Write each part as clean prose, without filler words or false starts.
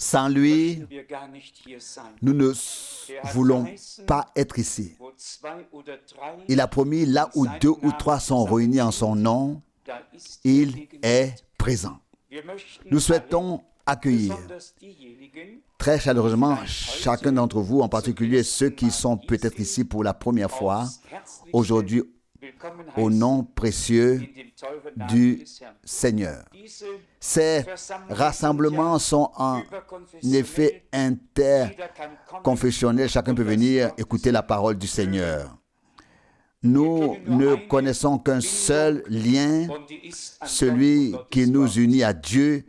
Sans lui, nous ne voulons pas être ici. Il a promis, là où 2 ou 3 sont réunis en son nom, il est présent. Nous souhaitons accueillir très chaleureusement chacun d'entre vous, en particulier ceux qui sont peut-être ici pour la première fois, aujourd'hui, au nom précieux du Seigneur. Ces rassemblements sont en effet interconfessionnels. Chacun peut venir écouter la parole du Seigneur. Nous ne connaissons qu'un seul lien, celui qui nous unit à Dieu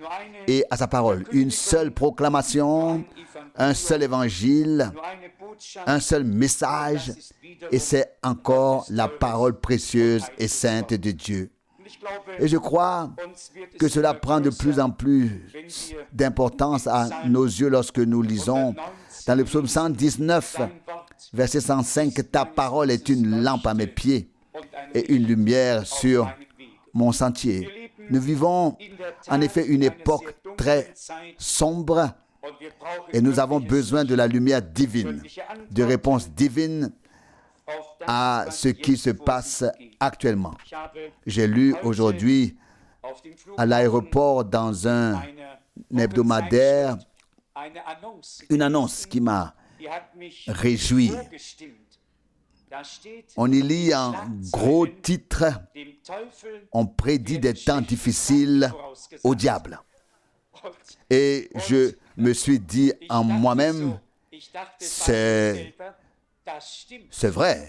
et à sa parole. Une seule proclamation, un seul évangile, un seul message, et c'est encore la parole précieuse et sainte de Dieu. Et je crois que cela prend de plus en plus d'importance à nos yeux lorsque nous lisons dans le psaume 119, verset 105, « Ta parole est une lampe à mes pieds et une lumière sur mon sentier. » Nous vivons en effet une époque très sombre et nous avons besoin de la lumière divine, de réponses divines à ce qui se passe actuellement. J'ai lu aujourd'hui à l'aéroport dans un hebdomadaire une annonce qui m'a réjoui. On y lit en gros titre « On prédit des temps difficiles au diable ». Et je me suis dit en moi-même, c'est vrai,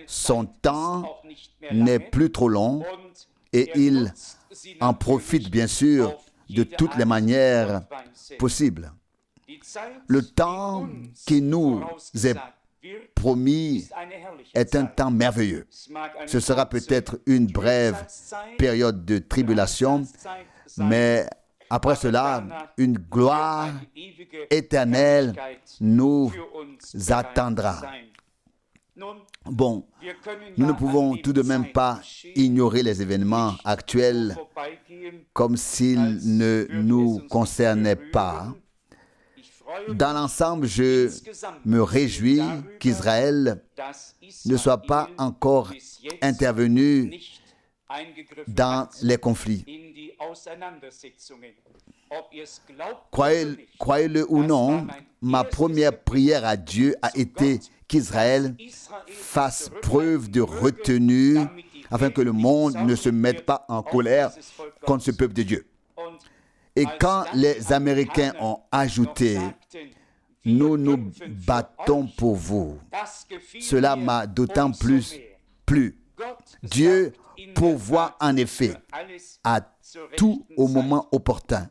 son temps n'est plus trop long et il en profite bien sûr de toutes les manières possibles. Le temps qui nous est promis est un temps merveilleux. Ce sera peut-être une brève période de tribulation, mais après cela, une gloire éternelle nous attendra. Bon, nous ne pouvons tout de même pas ignorer les événements actuels comme s'ils ne nous concernaient pas. Dans l'ensemble, je me réjouis qu'Israël ne soit pas encore intervenu dans les conflits. Croyez-le ou non, ma première prière à Dieu a été qu'Israël fasse preuve de retenue afin que le monde ne se mette pas en colère contre ce peuple de Dieu. Et quand les Américains ont ajouté « Nous nous battons pour vous », cela m'a d'autant plus plu. Dieu pourvoit en effet à tout au moment opportun.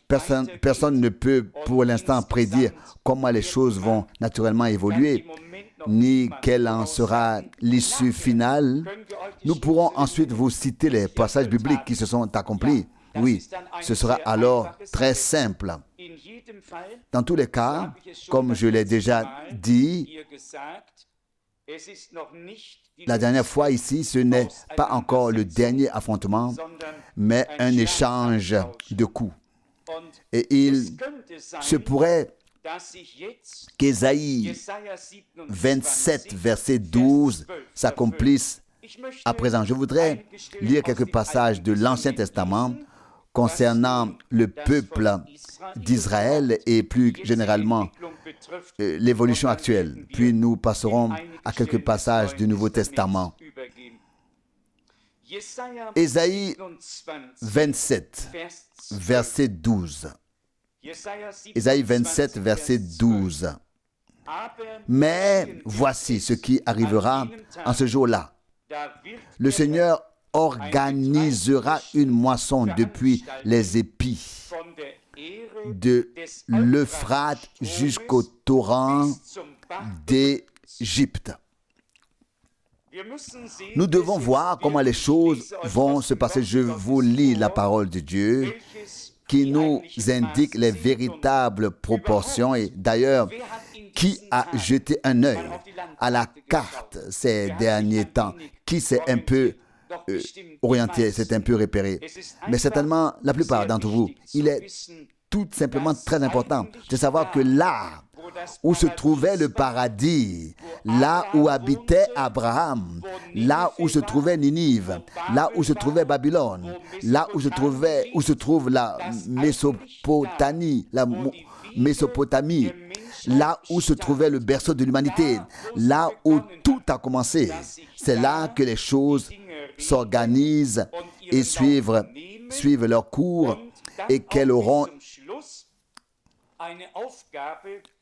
Personne ne peut pour l'instant prédire comment les choses vont naturellement évoluer, ni quelle en sera l'issue finale. Nous pourrons ensuite vous citer les passages bibliques qui se sont accomplis. Oui, ce sera alors très simple. Dans tous les cas, comme je l'ai déjà dit, la dernière fois ici, ce n'est pas encore le dernier affrontement, mais un échange de coups. Et il se pourrait qu'Ésaïe 27, verset 12 s'accomplisse à présent. Je voudrais lire quelques passages de l'Ancien Testament concernant le peuple d'Israël et plus généralement l'évolution actuelle. Puis nous passerons à quelques passages du Nouveau Testament. Ésaïe 27, verset 12. Ésaïe 27, verset 12. Mais voici ce qui arrivera en ce jour-là. Le Seigneur organisera une moisson depuis les épis de l'Euphrate jusqu'au torrent d'Égypte. Nous devons voir comment les choses vont se passer. Je vous lis la parole de Dieu qui nous indique les véritables proportions. Et d'ailleurs, qui a jeté un œil à la carte ces derniers temps? Qui s'est un peu orienté, s'est un peu repéré? Mais certainement, la plupart d'entre vous, il est tout simplement très important de savoir que là où se trouvait le paradis, là où habitait Abraham, là où se trouvait Ninive, là où se trouvait Babylone, là où se trouve la Mésopotamie, là où se trouvait le berceau de l'humanité, là où tout a commencé, c'est là que les choses s'organisent et suivent leur cours et qu'elles auront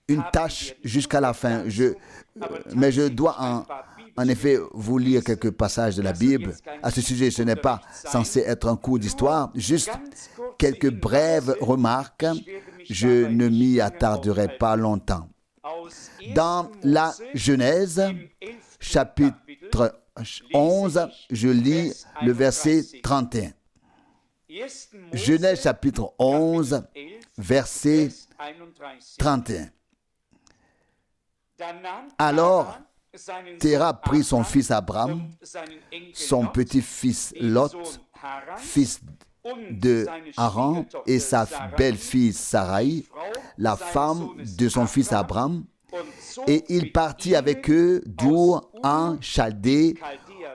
une tâche jusqu'à la fin. Mais je dois en effet vous lire quelques passages de la Bible. À ce sujet, ce n'est pas censé être un cours d'histoire, juste quelques brèves remarques. Je ne m'y attarderai pas longtemps. Dans la Genèse, chapitre 11, je lis le verset 31. Genèse chapitre 11, verset 31. Alors, Téra prit son fils Abram, son petit-fils Lot, fils de Haran, et sa belle-fille Sarai, la femme de son fils Abram, et il partit avec eux d'Our en Chaldée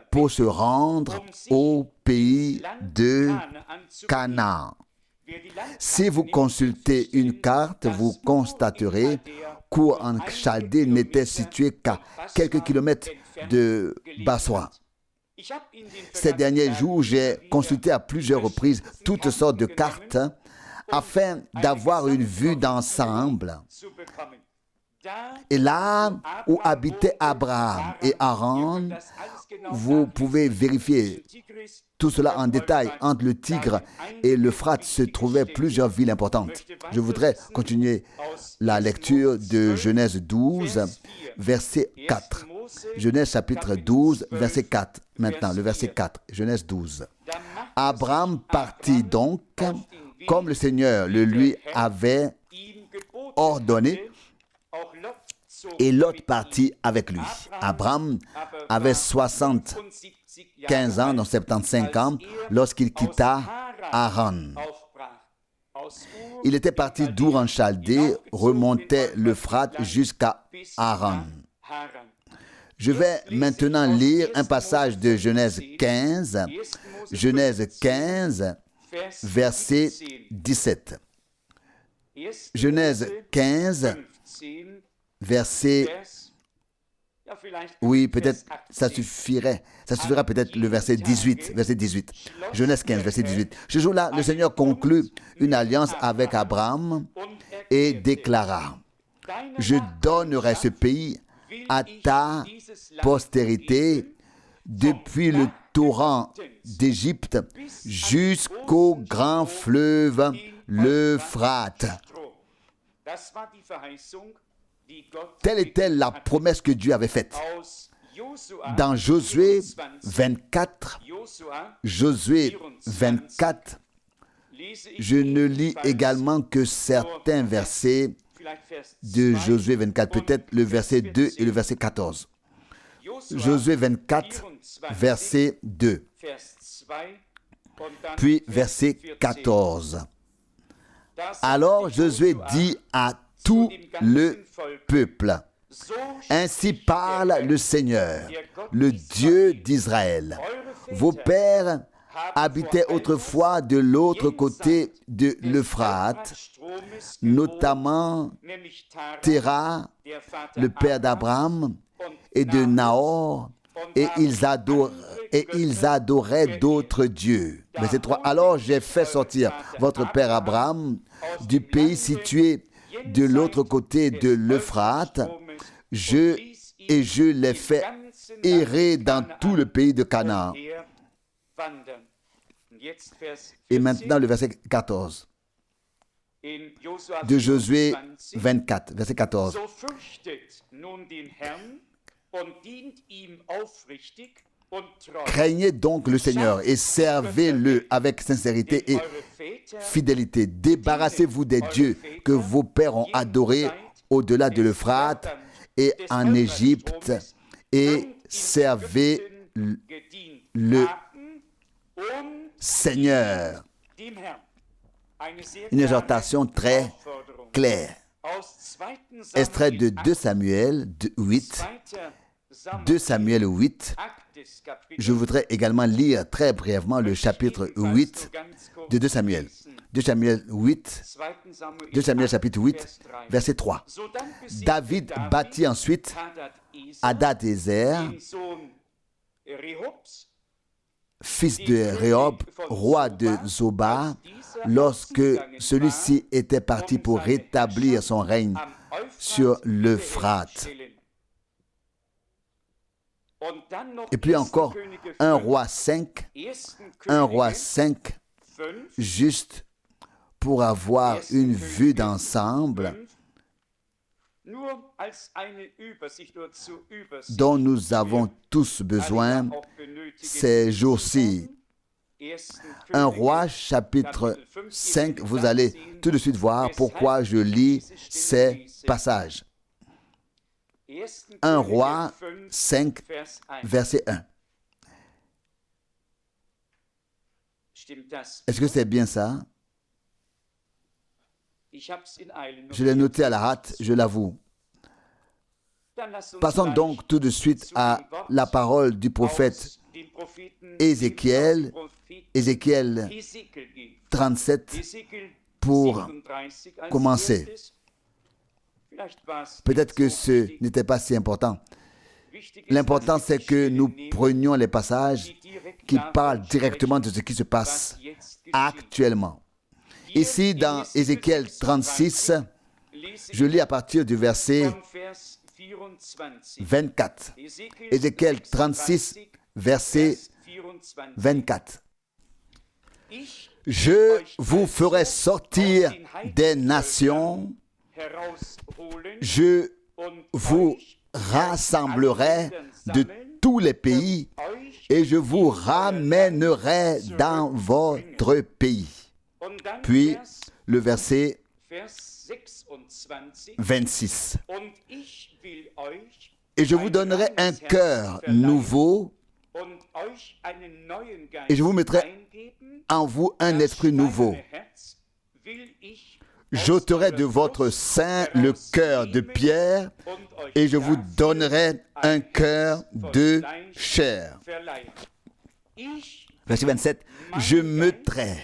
pour se rendre au pays de Canaan. Si vous consultez une carte, vous constaterez qu'Our en Chaldée n'était situé qu'à quelques kilomètres de Bassois. Ces derniers jours, j'ai consulté à plusieurs reprises toutes sortes de cartes afin d'avoir une vue d'ensemble. Et là où habitaient Abraham et Haran, vous pouvez vérifier tout cela en détail. Entre le Tigre et l'Euphrate se trouvaient plusieurs villes importantes. Je voudrais continuer la lecture de Genèse 12, verset 4. Genèse chapitre 12, verset 4. Maintenant, le verset 4, Genèse 12. Abraham partit donc, comme le Seigneur le lui avait ordonné, et Lot partit avec lui. Abraham avait 75 ans, donc 75 ans, lorsqu'il quitta Haran. Il était parti d'Our en Chaldée, remontait l'Euphrate jusqu'à Haran. Je vais maintenant lire un passage de Genèse 15, verset 17. Genèse 15, verset... Oui, peut-être ça suffira peut-être le verset 18. Genèse 15, verset 18. Ce jour-là, le Seigneur conclut une alliance avec Abraham et déclara: je donnerai ce pays à ta postérité depuis le torrent d'Égypte jusqu'au grand fleuve l'Euphrate. Telle était la promesse que Dieu avait faite. Dans Josué 24, je ne lis également que certains versets de Josué 24, peut-être le verset 2 et le verset 14. Josué 24, verset 2, puis verset 14. Alors Josué dit à tout le peuple: ainsi parle le Seigneur, le Dieu d'Israël. Vos pères habitaient autrefois de l'autre côté de l'Euphrate, notamment Téra, le père d'Abraham et de Nahor, et ils adoraient d'autres dieux. Verset 3. Alors j'ai fait sortir votre père Abraham du pays situé de l'autre côté de l'Euphrate, je l'ai fait errer dans tout le pays de Canaan. Et maintenant le verset 14 de Josué 24, verset 14. Craignez donc le Seigneur et servez-le avec sincérité et fidélité. Débarrassez-vous des dieux que vos pères ont adorés au-delà de l'Euphrate et en Égypte, et servez le Seigneur. une exhortation très claire. Extrait de 2 Samuel 8. 2 Samuel 8. Je voudrais également lire très brièvement le chapitre 8 de 2 Samuel. 2 Samuel 8, 2 Samuel chapitre 8, verset 3. David bâtit ensuite Hadad-Ézer, fils de Rehob, roi de Zoba, lorsque celui-ci était parti pour rétablir son règne sur l'Euphrate. Et puis encore, 1 roi 5, juste pour avoir une vue d'ensemble dont nous avons tous besoin ces jours-ci. 1 roi chapitre 5, vous allez tout de suite voir pourquoi je lis ces passages. 1 roi 5, verset 1. Est-ce que c'est bien ça? Je l'ai noté à la hâte, je l'avoue. Passons donc tout de suite à la parole du prophète Ézéchiel, Ézéchiel 37, pour commencer. Peut-être que ce n'était pas si important. L'important, c'est que nous prenions les passages qui parlent directement de ce qui se passe actuellement. Ici, dans Ézéchiel 36, je lis à partir du verset 24. Ézéchiel 36, verset 24. Je vous ferai sortir des nations, je vous rassemblerai de tous les pays et je vous ramènerai dans votre pays. Puis le verset 26. Et je vous donnerai un cœur nouveau et je vous mettrai en vous un esprit nouveau. J'ôterai de votre sein le cœur de pierre et je vous donnerai un cœur de chair. Verset 27. Je mettrai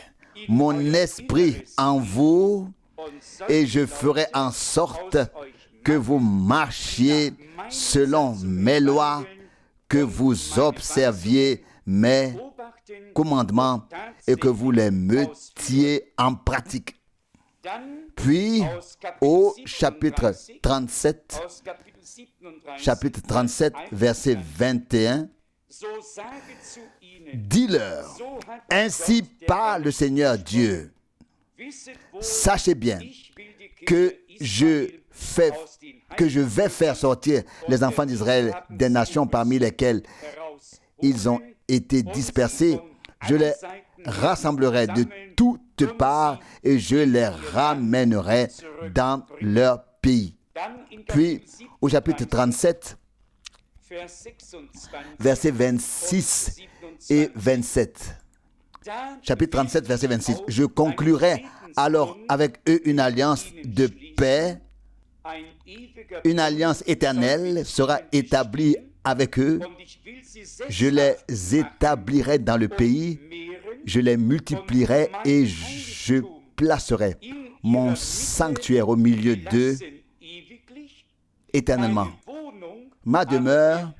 mon esprit en vous et je ferai en sorte que vous marchiez selon mes lois, que vous observiez mes commandements et que vous les mettiez en pratique. Puis, au chapitre 37, verset 21, dis-leur, ainsi parle le Seigneur Dieu. Sachez bien que je vais faire sortir les enfants d'Israël des nations parmi lesquelles ils ont été dispersés. Je les rassemblerai de toutes parts et je les ramènerai dans leur pays. Puis, au chapitre 37, versets 26 et 27. Chapitre 37, verset 26. Je conclurai alors avec eux une alliance de paix. Une alliance éternelle sera établie avec eux. Je les établirai dans le pays. Je les multiplierai et je placerai mon sanctuaire au milieu d'eux éternellement. Ma demeure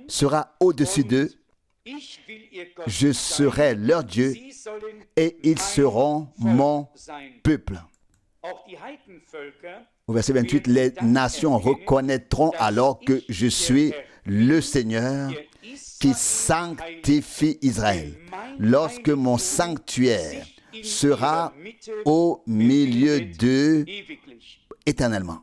sera au-dessus d'eux. Je serai leur Dieu et ils seront mon peuple. Au verset 28, les nations reconnaîtront alors que je suis le Seigneur qui sanctifie Israël. Lorsque mon sanctuaire sera au milieu d'eux éternellement.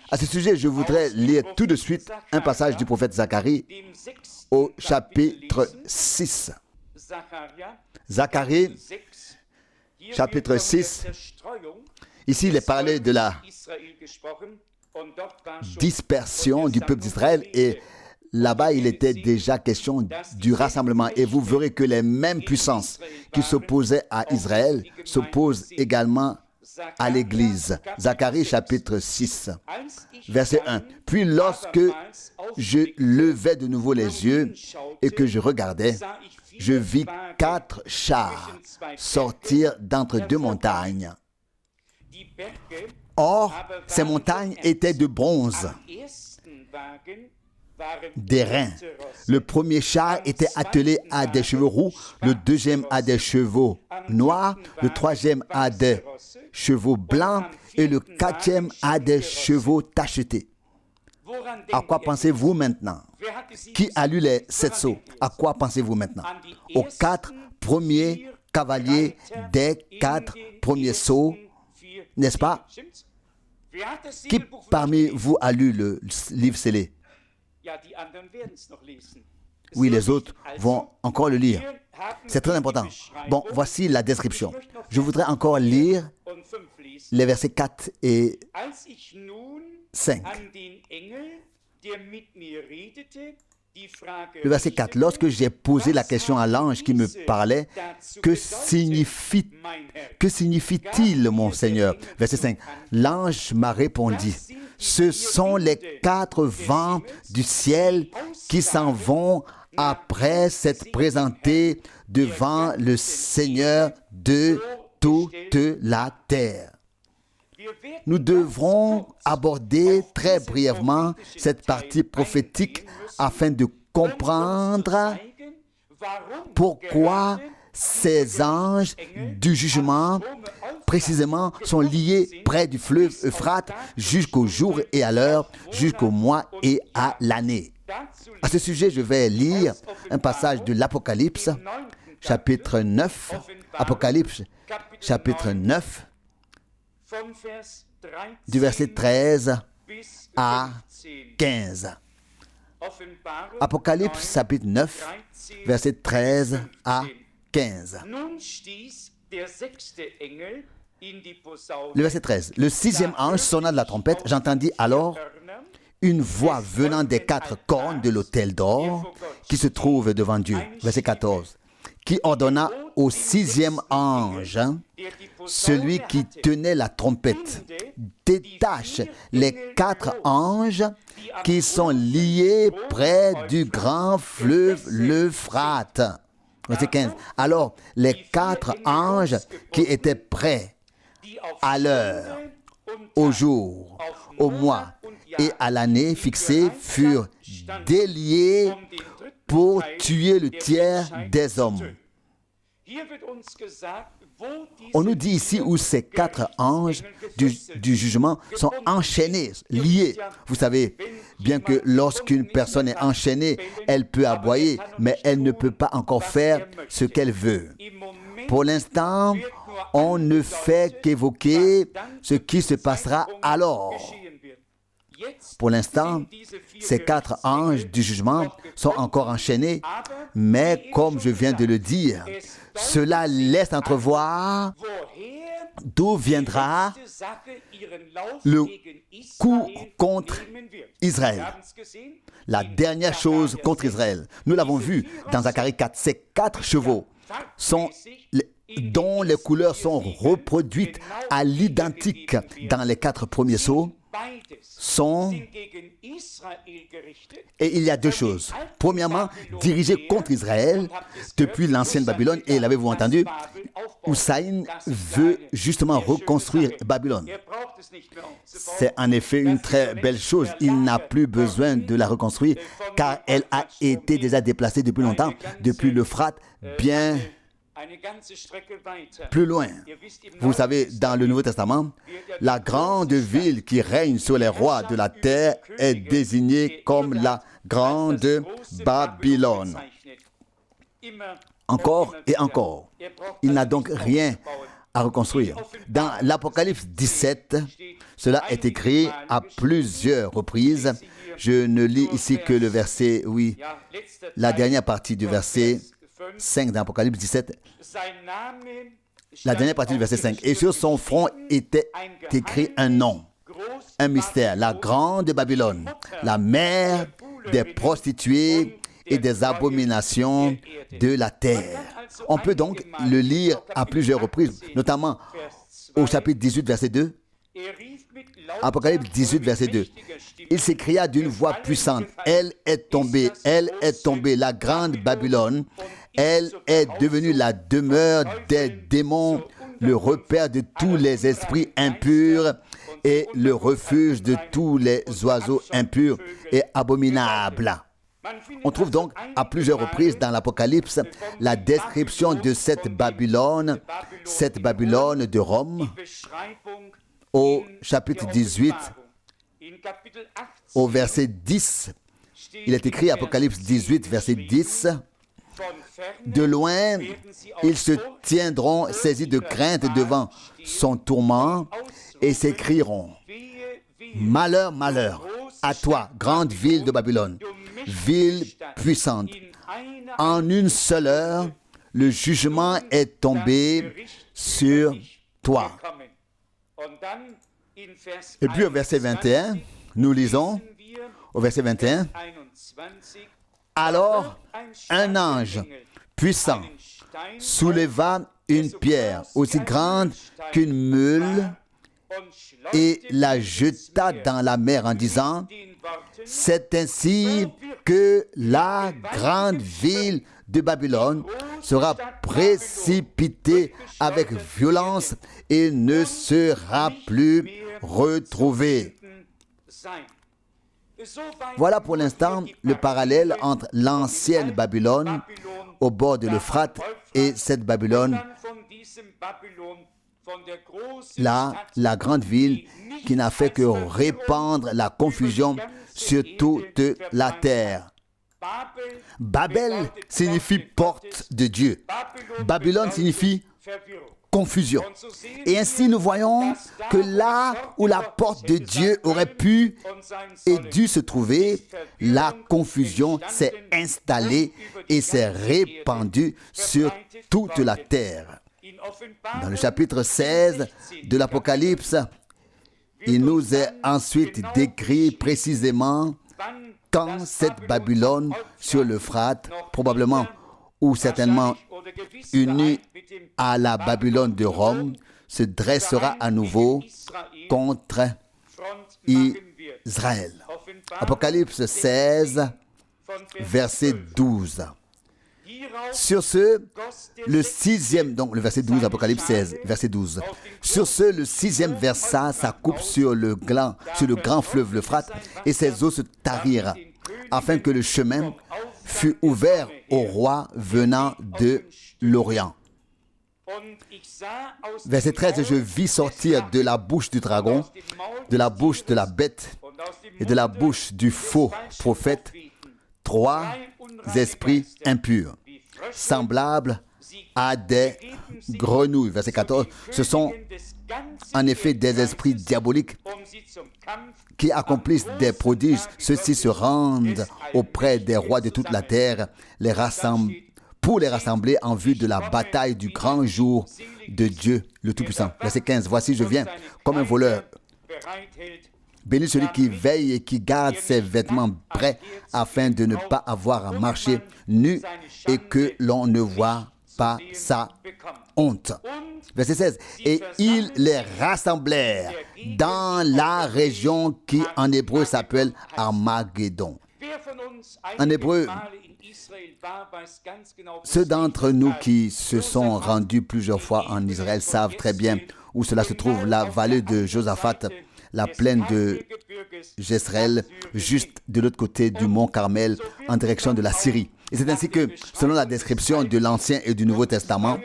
À ce sujet, je voudrais lire tout de suite un passage du prophète Zacharie au chapitre 6. Zacharie, chapitre 6. Ici, il est parlé de la dispersion du peuple d'Israël et là-bas, il était déjà question du rassemblement. Et vous verrez que les mêmes puissances qui s'opposaient à Israël s'opposent également à l'Église. Zacharie chapitre 6, verset 1. Puis lorsque je levai de nouveau les yeux et que je regardais, je vis 4 chars sortir d'entre 2 montagnes. Or, ces montagnes étaient de bronze, d'airain. Le premier char était attelé à des chevaux roux, le deuxième à des chevaux noirs, le troisième à des chevaux blancs et le quatrième à des chevaux tachetés. À quoi pensez-vous maintenant? Qui a lu les 7 sceaux? À quoi pensez-vous maintenant? Aux 4 premiers cavaliers des 4 premiers sceaux, n'est-ce pas? Qui parmi vous a lu le livre scellé? Oui, les autres vont encore le lire. C'est très important. Bon, voici la description. Je voudrais encore lire les versets 4 et 5. Le verset 4. Lorsque j'ai posé la question à l'ange qui me parlait, que signifie-t-il, mon Seigneur? Verset 5. L'ange m'a répondu, ce sont les 4 vents du ciel qui s'en vont après s'être présentés devant le Seigneur de toute la terre. Nous devrons aborder très brièvement cette partie prophétique afin de comprendre pourquoi ces anges du jugement précisément sont liés près du fleuve Euphrate jusqu'au jour et à l'heure, jusqu'au mois et à l'année. À ce sujet, je vais lire un passage de l'Apocalypse, chapitre 9. Apocalypse, chapitre 9, du verset 13 à 15. Apocalypse, chapitre 9, verset 13 à 15. Le verset 13. Le 6e ange sonna de la trompette. J'entendis alors une voix venant des 4 cornes de l'autel d'or qui se trouve devant Dieu. Verset 14. Qui ordonna au 6e ange, celui qui tenait la trompette, détache les 4 anges qui sont liés près du grand fleuve l'Euphrate. Verset 15. Alors, les 4 anges qui étaient prêts à l'heure, au jour, au mois et à l'année fixée furent déliés pour tuer le tiers des hommes. On nous dit ici où ces 4 anges du jugement sont enchaînés, liés. Vous savez, bien que lorsqu'une personne est enchaînée, elle peut aboyer, mais elle ne peut pas encore faire ce qu'elle veut. Pour l'instant, on ne fait qu'évoquer ce qui se passera alors. Pour l'instant, ces 4 anges du jugement sont encore enchaînés, mais comme je viens de le dire, cela laisse entrevoir d'où viendra le coup contre Israël. La dernière chose contre Israël. Nous l'avons vu dans Zacharie 4. Ces 4 chevaux dont les couleurs sont reproduites à l'identique dans les 4 premiers sceaux sont, et il y a 2 choses. Premièrement, dirigés contre Israël depuis l'ancienne Babylone, et l'avez-vous entendu, Hussain veut justement reconstruire Babylone. C'est en effet une très belle chose. Il n'a plus besoin de la reconstruire car elle a été déjà déplacée depuis longtemps, depuis l'Euphrate, bien plus loin. Vous savez, dans le Nouveau Testament, la grande ville qui règne sur les rois de la terre est désignée comme la grande Babylone. Encore et encore. Il n'a donc rien à reconstruire. Dans l'Apocalypse 17, cela est écrit à plusieurs reprises. Je ne lis ici que le verset, oui, la dernière partie du verset 5 dans Apocalypse 17. La dernière partie du verset 5. Et sur son front était écrit un nom, un mystère, la grande Babylone, la mère des prostituées et des abominations de la terre. On peut donc le lire à plusieurs reprises, notamment au chapitre 18, verset 2. Apocalypse 18, verset 2. Il s'écria d'une voix puissante, elle est tombée, la grande Babylone. Elle est devenue la demeure des démons, le repère de tous les esprits impurs et le refuge de tous les oiseaux impurs et abominables. On trouve donc à plusieurs reprises dans l'Apocalypse la description de cette Babylone de Rome. Au chapitre 18, au verset 10, il est écrit, Apocalypse 18, verset 10, « De loin, ils se tiendront saisis de crainte devant son tourment et s'écrieront, « Malheur, malheur à toi, grande ville de Babylone, ville puissante. En une seule heure, le jugement est tombé sur toi. » Et puis au verset 21, nous lisons, au verset 21, « Alors un ange puissant souleva une pierre aussi grande qu'une meule et la jeta dans la mer en disant, « C'est ainsi que la grande ville de Babylone sera précipitée avec violence et ne sera plus retrouvée. » Voilà pour l'instant le parallèle entre l'ancienne Babylone au bord de l'Euphrate et cette Babylone, là, la grande ville qui n'a fait que répandre la confusion sur toute la terre. Babel signifie porte de Dieu. Babylone signifie confusion. Et ainsi nous voyons que là où la porte de Dieu aurait pu et dû se trouver, la confusion s'est installée et s'est répandue sur toute la terre. Dans le chapitre 16 de l'Apocalypse, il nous est ensuite décrit précisément quand cette Babylone sur l'Euphrate, probablement ou certainement unie à la Babylone de Rome, se dressera à nouveau contre Israël. Apocalypse 16, verset 12. Sur ce, le sixième, donc le verset 12, Apocalypse 16, verset 12. Sur ce, le sixième versa sa coupe sur le grand fleuve l'Euphrate, et ses eaux se tarirent, afin que le chemin fût ouvert au roi venant de l'Orient. Verset 13, je vis sortir de la bouche du dragon, de la bouche de la bête et de la bouche du faux prophète, 3 esprits impurs, semblables à des grenouilles. Verset 14, ce sont en effet des esprits diaboliques qui accomplissent des prodiges. Ceux-ci se rendent auprès des rois de toute la terre, pour les rassembler en vue de la bataille du grand jour de Dieu le Tout-Puissant. Verset 15, voici je viens comme un voleur. Béni celui qui veille et qui garde ses vêtements prêts afin de ne pas avoir à marcher nu et que l'on ne voit pas sa honte. Verset 16. Et ils les rassemblèrent dans la région qui en hébreu s'appelle Armageddon. En hébreu, ceux d'entre nous qui se sont rendus plusieurs fois en Israël savent très bien où cela se trouve, la vallée de Josaphat, la plaine de Jezreel, juste de l'autre côté du mont Carmel, en direction de la Syrie. Et c'est ainsi que, selon la description de l'Ancien et du Nouveau Testament,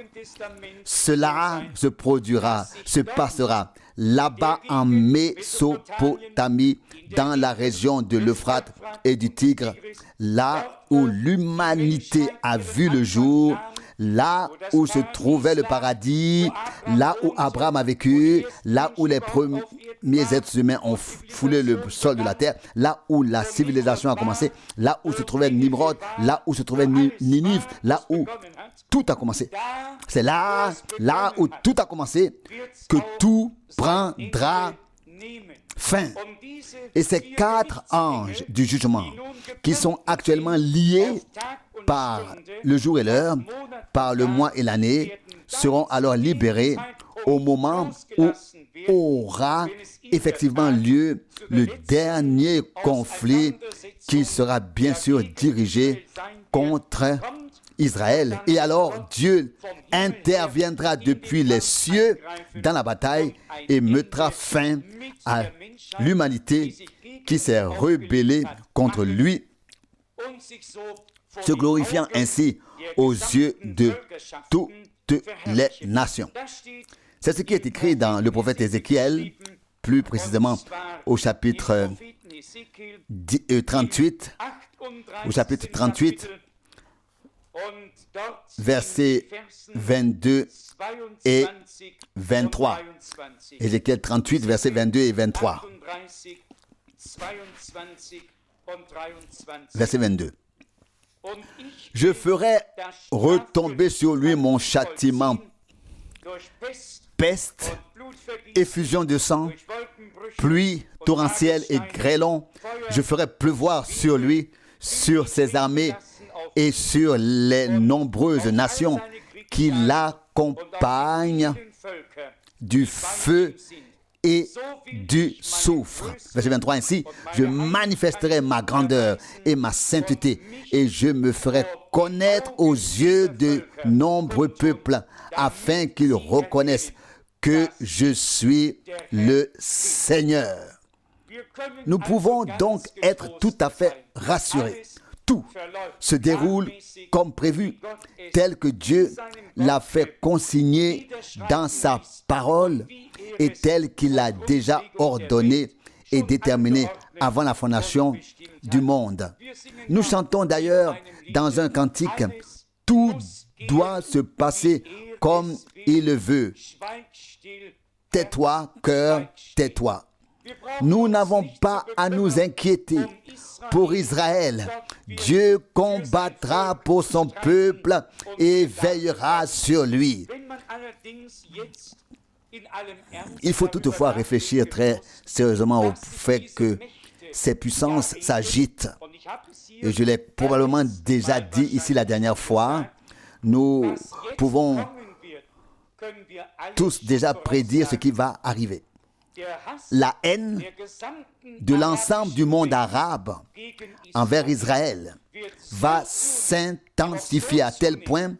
cela se produira, se passera là-bas en Mésopotamie, dans la région de l'Euphrate et du Tigre, là où l'humanité a vu le jour, là où se trouvait le paradis, là où Abraham a vécu, là où les premiers êtres humains ont foulé le sol de la terre, là où la civilisation a commencé, là où se trouvait Nimrod, là où se trouvait Ninive, là où tout a commencé. C'est là où tout a commencé, que tout prendra fin. Et ces 4 anges du jugement qui sont actuellement liés par le jour et l'heure, par le mois et l'année, seront alors libérés au moment où aura effectivement lieu le dernier conflit qui sera bien sûr dirigé contre Israël. Et alors Dieu interviendra depuis les cieux dans la bataille et mettra fin à l'humanité qui s'est rebellée contre lui, se glorifiant ainsi aux yeux de toutes les nations. C'est ce qui est écrit dans le prophète Ézéchiel, plus précisément au chapitre 38, versets 22 et 23. Ézéchiel 38, versets 22 et 23. Verset 22. Je ferai retomber sur lui mon châtiment, peste, effusion de sang, pluie torrentielle et grêlon. Je ferai pleuvoir sur lui, sur ses armées et sur les nombreuses nations qui l'accompagnent du feu et du soufre. Verset 23, ainsi, je manifesterai ma grandeur et ma sainteté et je me ferai connaître aux yeux de nombreux peuples afin qu'ils reconnaissent que je suis le Seigneur. Nous pouvons donc être tout à fait rassurés. Tout se déroule comme prévu, tel que Dieu l'a fait consigner dans sa parole et tel qu'il l'a déjà ordonné et déterminé avant la fondation du monde. Nous chantons d'ailleurs dans un cantique, « Tout doit se passer comme il le veut. Tais-toi, cœur, tais-toi. » Nous n'avons pas à nous inquiéter pour Israël. Dieu combattra pour son peuple et veillera sur lui. Il faut toutefois réfléchir très sérieusement au fait que ces puissances s'agitent. Et je l'ai probablement déjà dit ici la dernière fois, nous pouvons tous déjà prédire ce qui va arriver. La haine de l'ensemble du monde arabe envers Israël va s'intensifier à tel point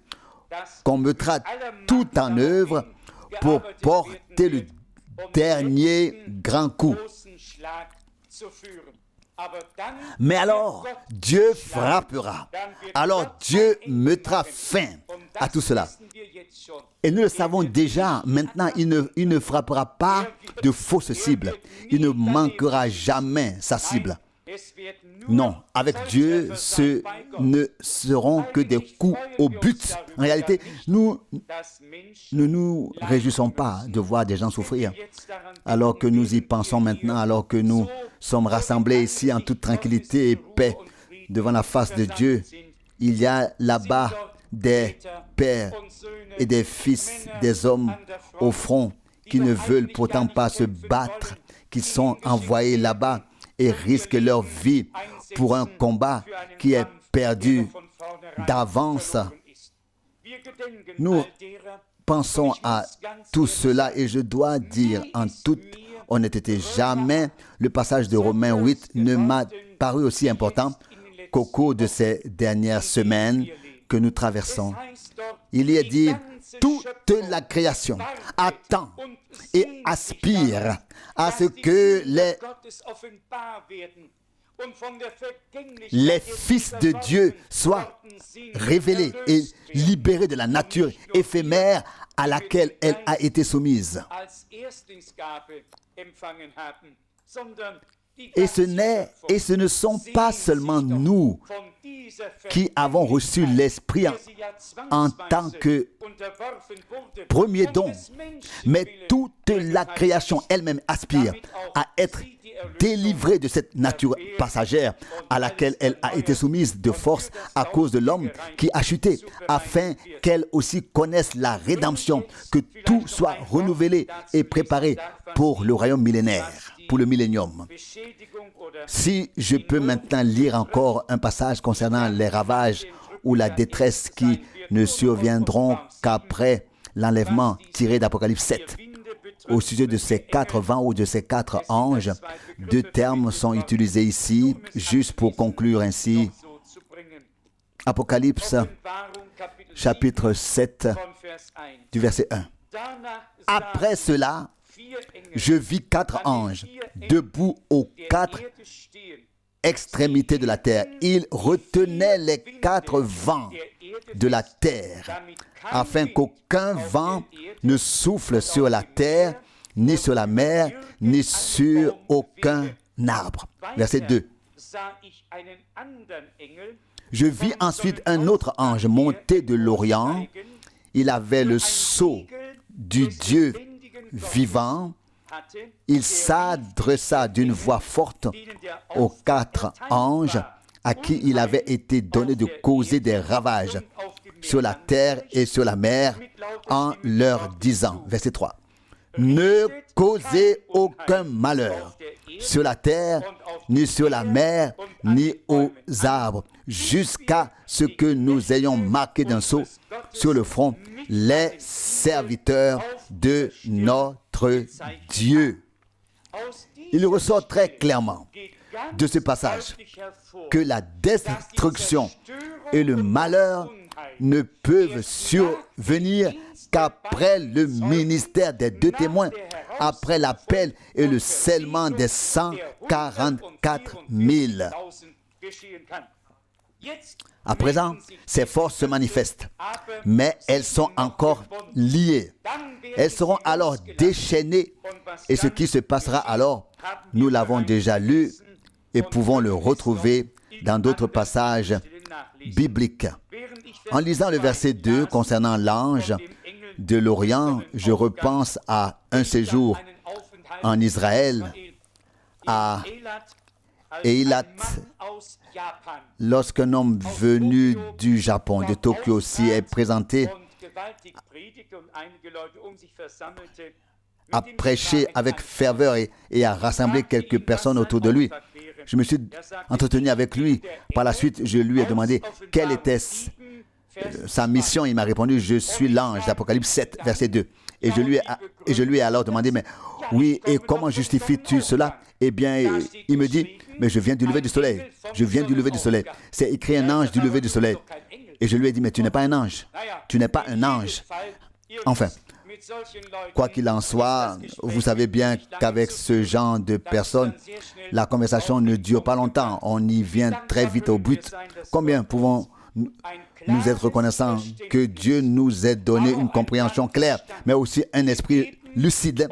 qu'on mettra tout en œuvre pour porter le dernier grand coup. Mais alors, Dieu frappera. Alors Dieu mettra fin à tout cela. Et nous le savons déjà, maintenant, il ne frappera pas de fausses cibles. Il ne manquera jamais sa cible. Non, avec Dieu, ce ne seront que des coups au but. En réalité, nous ne nous réjouissons pas de voir des gens souffrir. Alors que nous y pensons maintenant, alors que nous sommes rassemblés ici en toute tranquillité et paix devant la face de Dieu, il y a là-bas des pères et des fils, des hommes au front qui ne veulent pourtant pas se battre, qui sont envoyés là-bas et risquent leur vie pour un combat qui est perdu d'avance. Nous pensons à tout cela et je dois dire en toute honnêteté, jamais le passage de Romains 8 ne m'a paru aussi important qu'au cours de ces dernières semaines que nous traversons. Il y est dit, toute la création attend et aspire à ce que les fils de Dieu soient révélés et libérés de la nature éphémère à laquelle elle a été soumise. Et ce ne sont pas seulement nous qui avons reçu l'Esprit en tant que premier don, mais toute la création elle-même aspire à être délivrée de cette nature passagère à laquelle elle a été soumise de force à cause de l'homme qui a chuté, afin qu'elle aussi connaisse la rédemption, que tout soit renouvelé et préparé pour le royaume millénaire, pour le millénium. Si je peux maintenant lire encore un passage concernant les ravages ou la détresse qui ne surviendront qu'après l'enlèvement tiré d'Apocalypse 7. Au sujet de ces 4 vents ou de ces 4 anges, 2 termes sont utilisés ici, juste pour conclure ainsi. Apocalypse, chapitre 7, du verset 1. Après cela, je vis 4 anges debout aux 4 extrémités de la terre. Ils retenaient les 4 vents de la terre, afin qu'aucun vent ne souffle sur la terre, ni sur la mer, ni sur aucun arbre. Verset 2. Je vis ensuite un autre ange monter de l'Orient. Il avait le sceau du Dieu vivant. Il s'adressa d'une voix forte aux 4 anges à qui il avait été donné de causer des ravages sur la terre et sur la mer en leur disant, verset 3, « Ne causez aucun malheur sur la terre, ni sur la mer, ni aux arbres, jusqu'à ce que nous ayons marqué d'un sceau sur le front les serviteurs de notre Dieu. » Il ressort très clairement de ce passage que la destruction et le malheur ne peuvent survenir qu'après le ministère des 2 témoins, après l'appel et le scellement des 144 000. À présent, ces forces se manifestent, mais elles sont encore liées. Elles seront alors déchaînées, et ce qui se passera alors, nous l'avons déjà lu et pouvons le retrouver dans d'autres passages bibliques. En lisant le verset 2 concernant l'ange de l'Orient, je repense à un séjour en Israël, à Eilat, lorsqu'un homme venu du Japon, de Tokyo, s'y est présenté, a prêché avec ferveur et a rassemblé quelques personnes autour de lui. Je me suis entretenu avec lui. Par la suite, je lui ai demandé quelle était sa mission. Il m'a répondu, je suis l'ange d'Apocalypse 7, verset 2. Et je lui ai alors demandé, mais oui, et comment justifies-tu cela? Eh bien, il me dit, mais je viens du lever du soleil. Je viens du lever du soleil. C'est écrit un ange du lever du soleil. Et je lui ai dit, mais tu n'es pas un ange. Tu n'es pas un ange. Enfin, quoi qu'il en soit, vous savez bien qu'avec ce genre de personnes, la conversation ne dure pas longtemps. On y vient très vite au but. Combien pouvons-nous être reconnaissants que Dieu nous ait donné une compréhension claire, mais aussi un esprit lucide,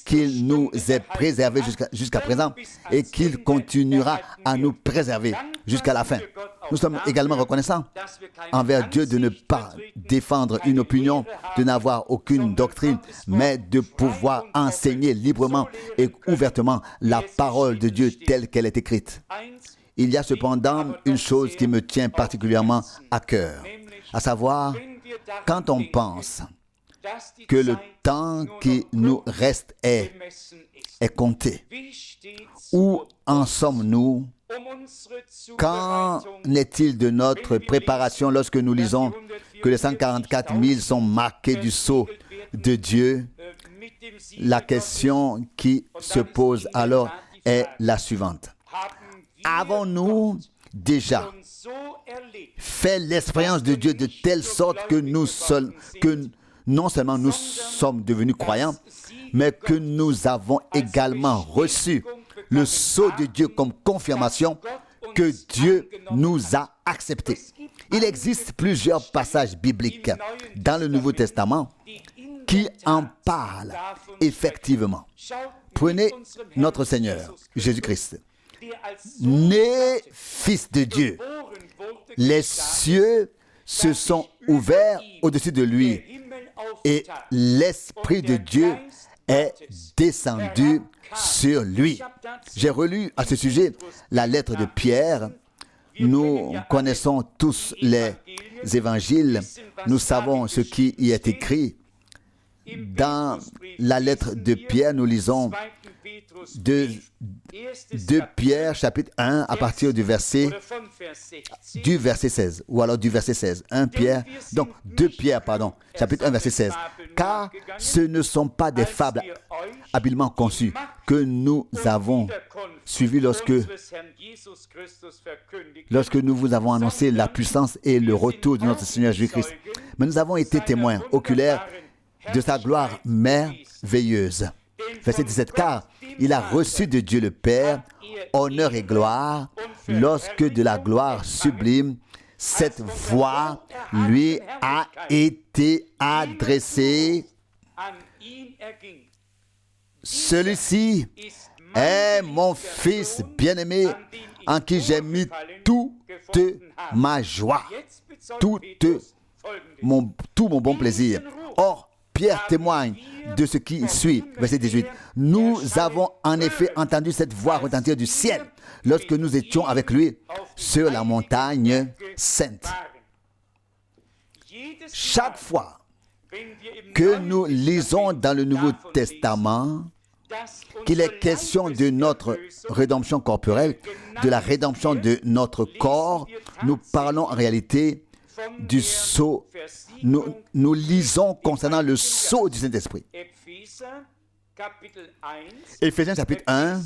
qu'il nous ait préservés jusqu'à présent et qu'il continuera à nous préserver jusqu'à la fin. Nous sommes également reconnaissants envers Dieu de ne pas défendre une opinion, de n'avoir aucune doctrine, mais de pouvoir enseigner librement et ouvertement la parole de Dieu telle qu'elle est écrite. Il y a cependant une chose qui me tient particulièrement à cœur, à savoir, quand on pense que le temps qui nous reste est compté. Où en sommes-nous? Qu'en est-il de notre préparation lorsque nous lisons que les 144 000 sont marqués du sceau de Dieu? La question qui se pose alors est la suivante. Avons-nous déjà fait l'expérience de Dieu de telle sorte que non seulement nous sommes devenus croyants, mais que nous avons également reçu le sceau de Dieu comme confirmation que Dieu nous a acceptés. Il existe plusieurs passages bibliques dans le Nouveau Testament qui en parlent effectivement. Prenez notre Seigneur, Jésus-Christ, né Fils de Dieu. Les cieux se sont ouverts au-dessus de lui et l'Esprit de Dieu est descendu sur lui. J'ai relu à ce sujet la lettre de Pierre. Nous connaissons tous les évangiles. Nous savons ce qui y est écrit. Dans la lettre de Pierre, nous lisons de Pierre, chapitre 1, à partir du verset 16, ou alors du verset 16. 1 Pierre, donc 2 Pierre, pardon, chapitre 1, verset 16. Car ce ne sont pas des fables habilement conçues que nous avons suivies lorsque nous vous avons annoncé la puissance et le retour de notre Seigneur Jésus-Christ. Mais nous avons été témoins oculaires de sa gloire merveilleuse. Verset 17, car il a reçu de Dieu le Père honneur et gloire lorsque de la gloire sublime, cette voix lui a été adressée. Celui-ci est mon Fils bien-aimé en qui j'ai mis toute ma joie, tout mon bon plaisir. Or, Pierre témoigne de ce qui suit, verset 18. Nous avons en effet entendu cette voix retentir du ciel lorsque nous étions avec lui sur la montagne sainte. Chaque fois que nous lisons dans le Nouveau Testament qu'il est question de notre rédemption corporelle, de la rédemption de notre corps, nous parlons en réalité du sceau. Nous lisons concernant le sceau du Saint-Esprit. Éphésiens chapitre 1,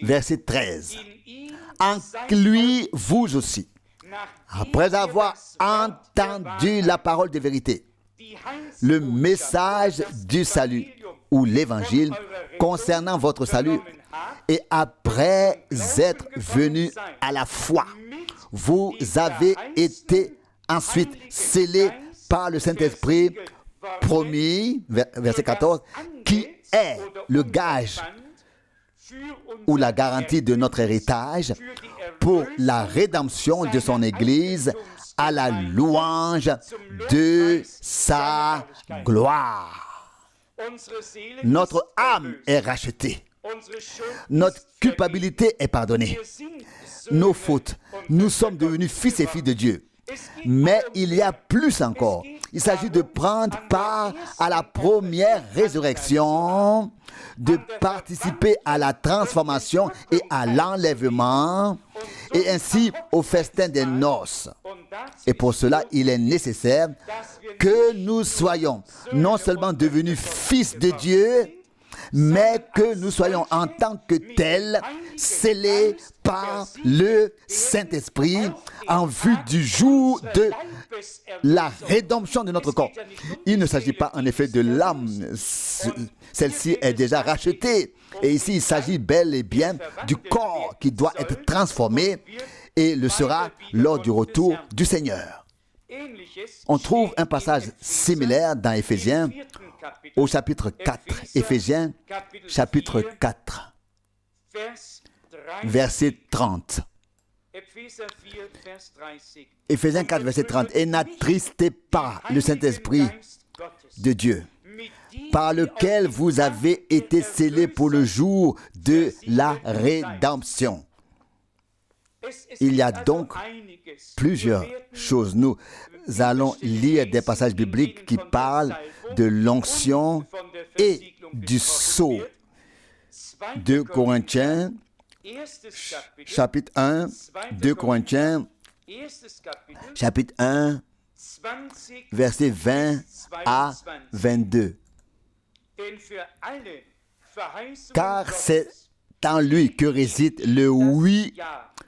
verset 13. En lui, vous aussi, après avoir entendu la parole de vérité, le message du salut ou l'évangile concernant votre salut, et après être venu à la foi, vous avez été ensuite scellés par le Saint-Esprit promis, verset 14, qui est le gage ou la garantie de notre héritage pour la rédemption de son Église à la louange de sa gloire. Notre âme est rachetée. Notre culpabilité est pardonnée. Nos fautes, nous sommes devenus fils et filles de Dieu. Mais il y a plus encore. Il s'agit de prendre part à la première résurrection, de participer à la transformation et à l'enlèvement, et ainsi au festin des noces. Et pour cela, il est nécessaire que nous soyons non seulement devenus fils de Dieu, mais que nous soyons en tant que tels scellés par le Saint-Esprit en vue du jour de la rédemption de notre corps. Il ne s'agit pas en effet de l'âme, celle-ci est déjà rachetée. Et ici, il s'agit bel et bien du corps qui doit être transformé et le sera lors du retour du Seigneur. On trouve un passage similaire dans Éphésiens, au chapitre 4, Éphésiens, chapitre 4, verset 30. Éphésiens 4, verset 30. Et n'attristez pas le Saint-Esprit de Dieu, par lequel vous avez été scellés pour le jour de la rédemption. Il y a donc plusieurs choses. Nous allons lire des passages bibliques qui parlent de l'onction et du sceau. 2 Corinthiens, chapitre 1, 2 Corinthiens, chapitre 1, versets 20 à 22. Car c'est en lui que réside le oui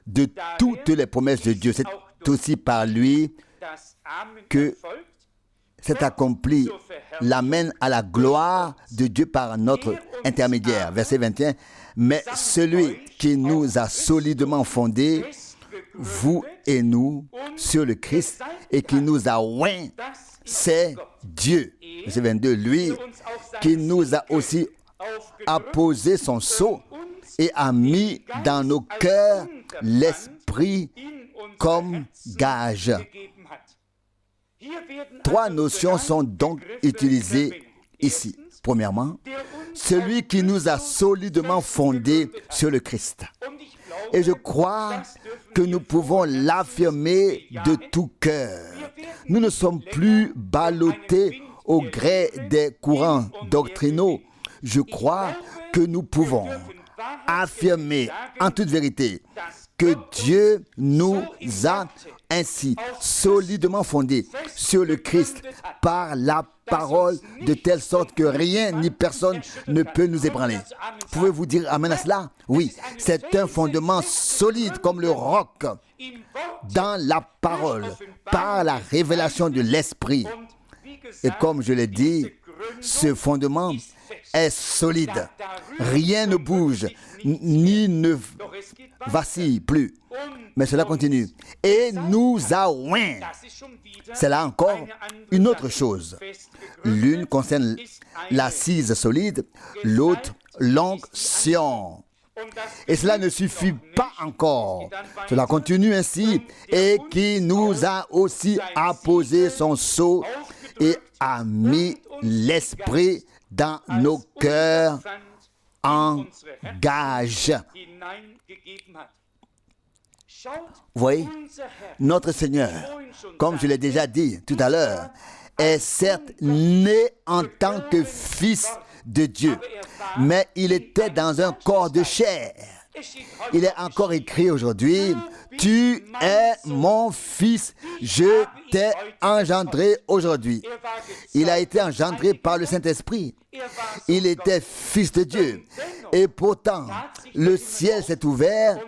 de toutes les promesses de Dieu. C'est aussi par lui que s'est accompli l'amène à la gloire de Dieu par notre intermédiaire. Verset 21. Mais celui qui nous a solidement fondés, vous et nous, sur le Christ, et qui nous a oints c'est Dieu. Verset 22, lui qui nous a aussi apposé son sceau et a mis dans nos cœurs l'esprit comme gage. Trois notions sont donc utilisées ici. Premièrement, celui qui nous a solidement fondés sur le Christ. Et je crois que nous pouvons l'affirmer de tout cœur. Nous ne sommes plus ballottés au gré des courants doctrinaux. Je crois que nous pouvons affirmer en toute vérité que Dieu nous a ainsi solidement fondés sur le Christ par la parole, de telle sorte que rien ni personne ne peut nous ébranler. Pouvez-vous dire amen à cela? Oui, c'est un fondement solide comme le roc dans la parole, par la révélation de l'Esprit. Et comme je l'ai dit, ce fondement est solide. Rien ne bouge, ni ne vacille plus. Mais cela continue. Et nous a oint. C'est là encore une autre chose. L'une concerne l'assise solide, l'autre l'onction. Et cela ne suffit pas encore. Cela continue ainsi. Et qui nous a aussi apposé son sceau et a mis l'esprit dans nos cœurs en gage. Vous voyez, notre Seigneur, comme je l'ai déjà dit tout à l'heure, est certes né en tant que fils de Dieu, mais il était dans un corps de chair. Il est encore écrit aujourd'hui, « Tu es mon fils, je t'ai engendré aujourd'hui. » Il a été engendré par le Saint-Esprit. Il était fils de Dieu. Et pourtant, le ciel s'est ouvert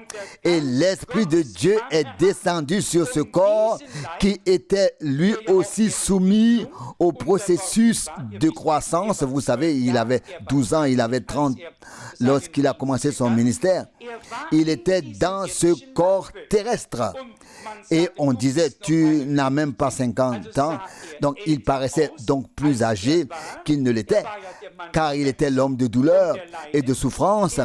et l'Esprit de Dieu est descendu sur ce corps qui était lui aussi soumis au processus de croissance. Vous savez, il avait 12 ans, il avait 30 lorsqu'il a commencé son ministère. Il était dans ce corps terrestre. Et on disait, tu n'as même pas 50 ans. Donc, il paraissait donc plus âgé qu'il ne l'était, car il était l'homme de douleur et de souffrance.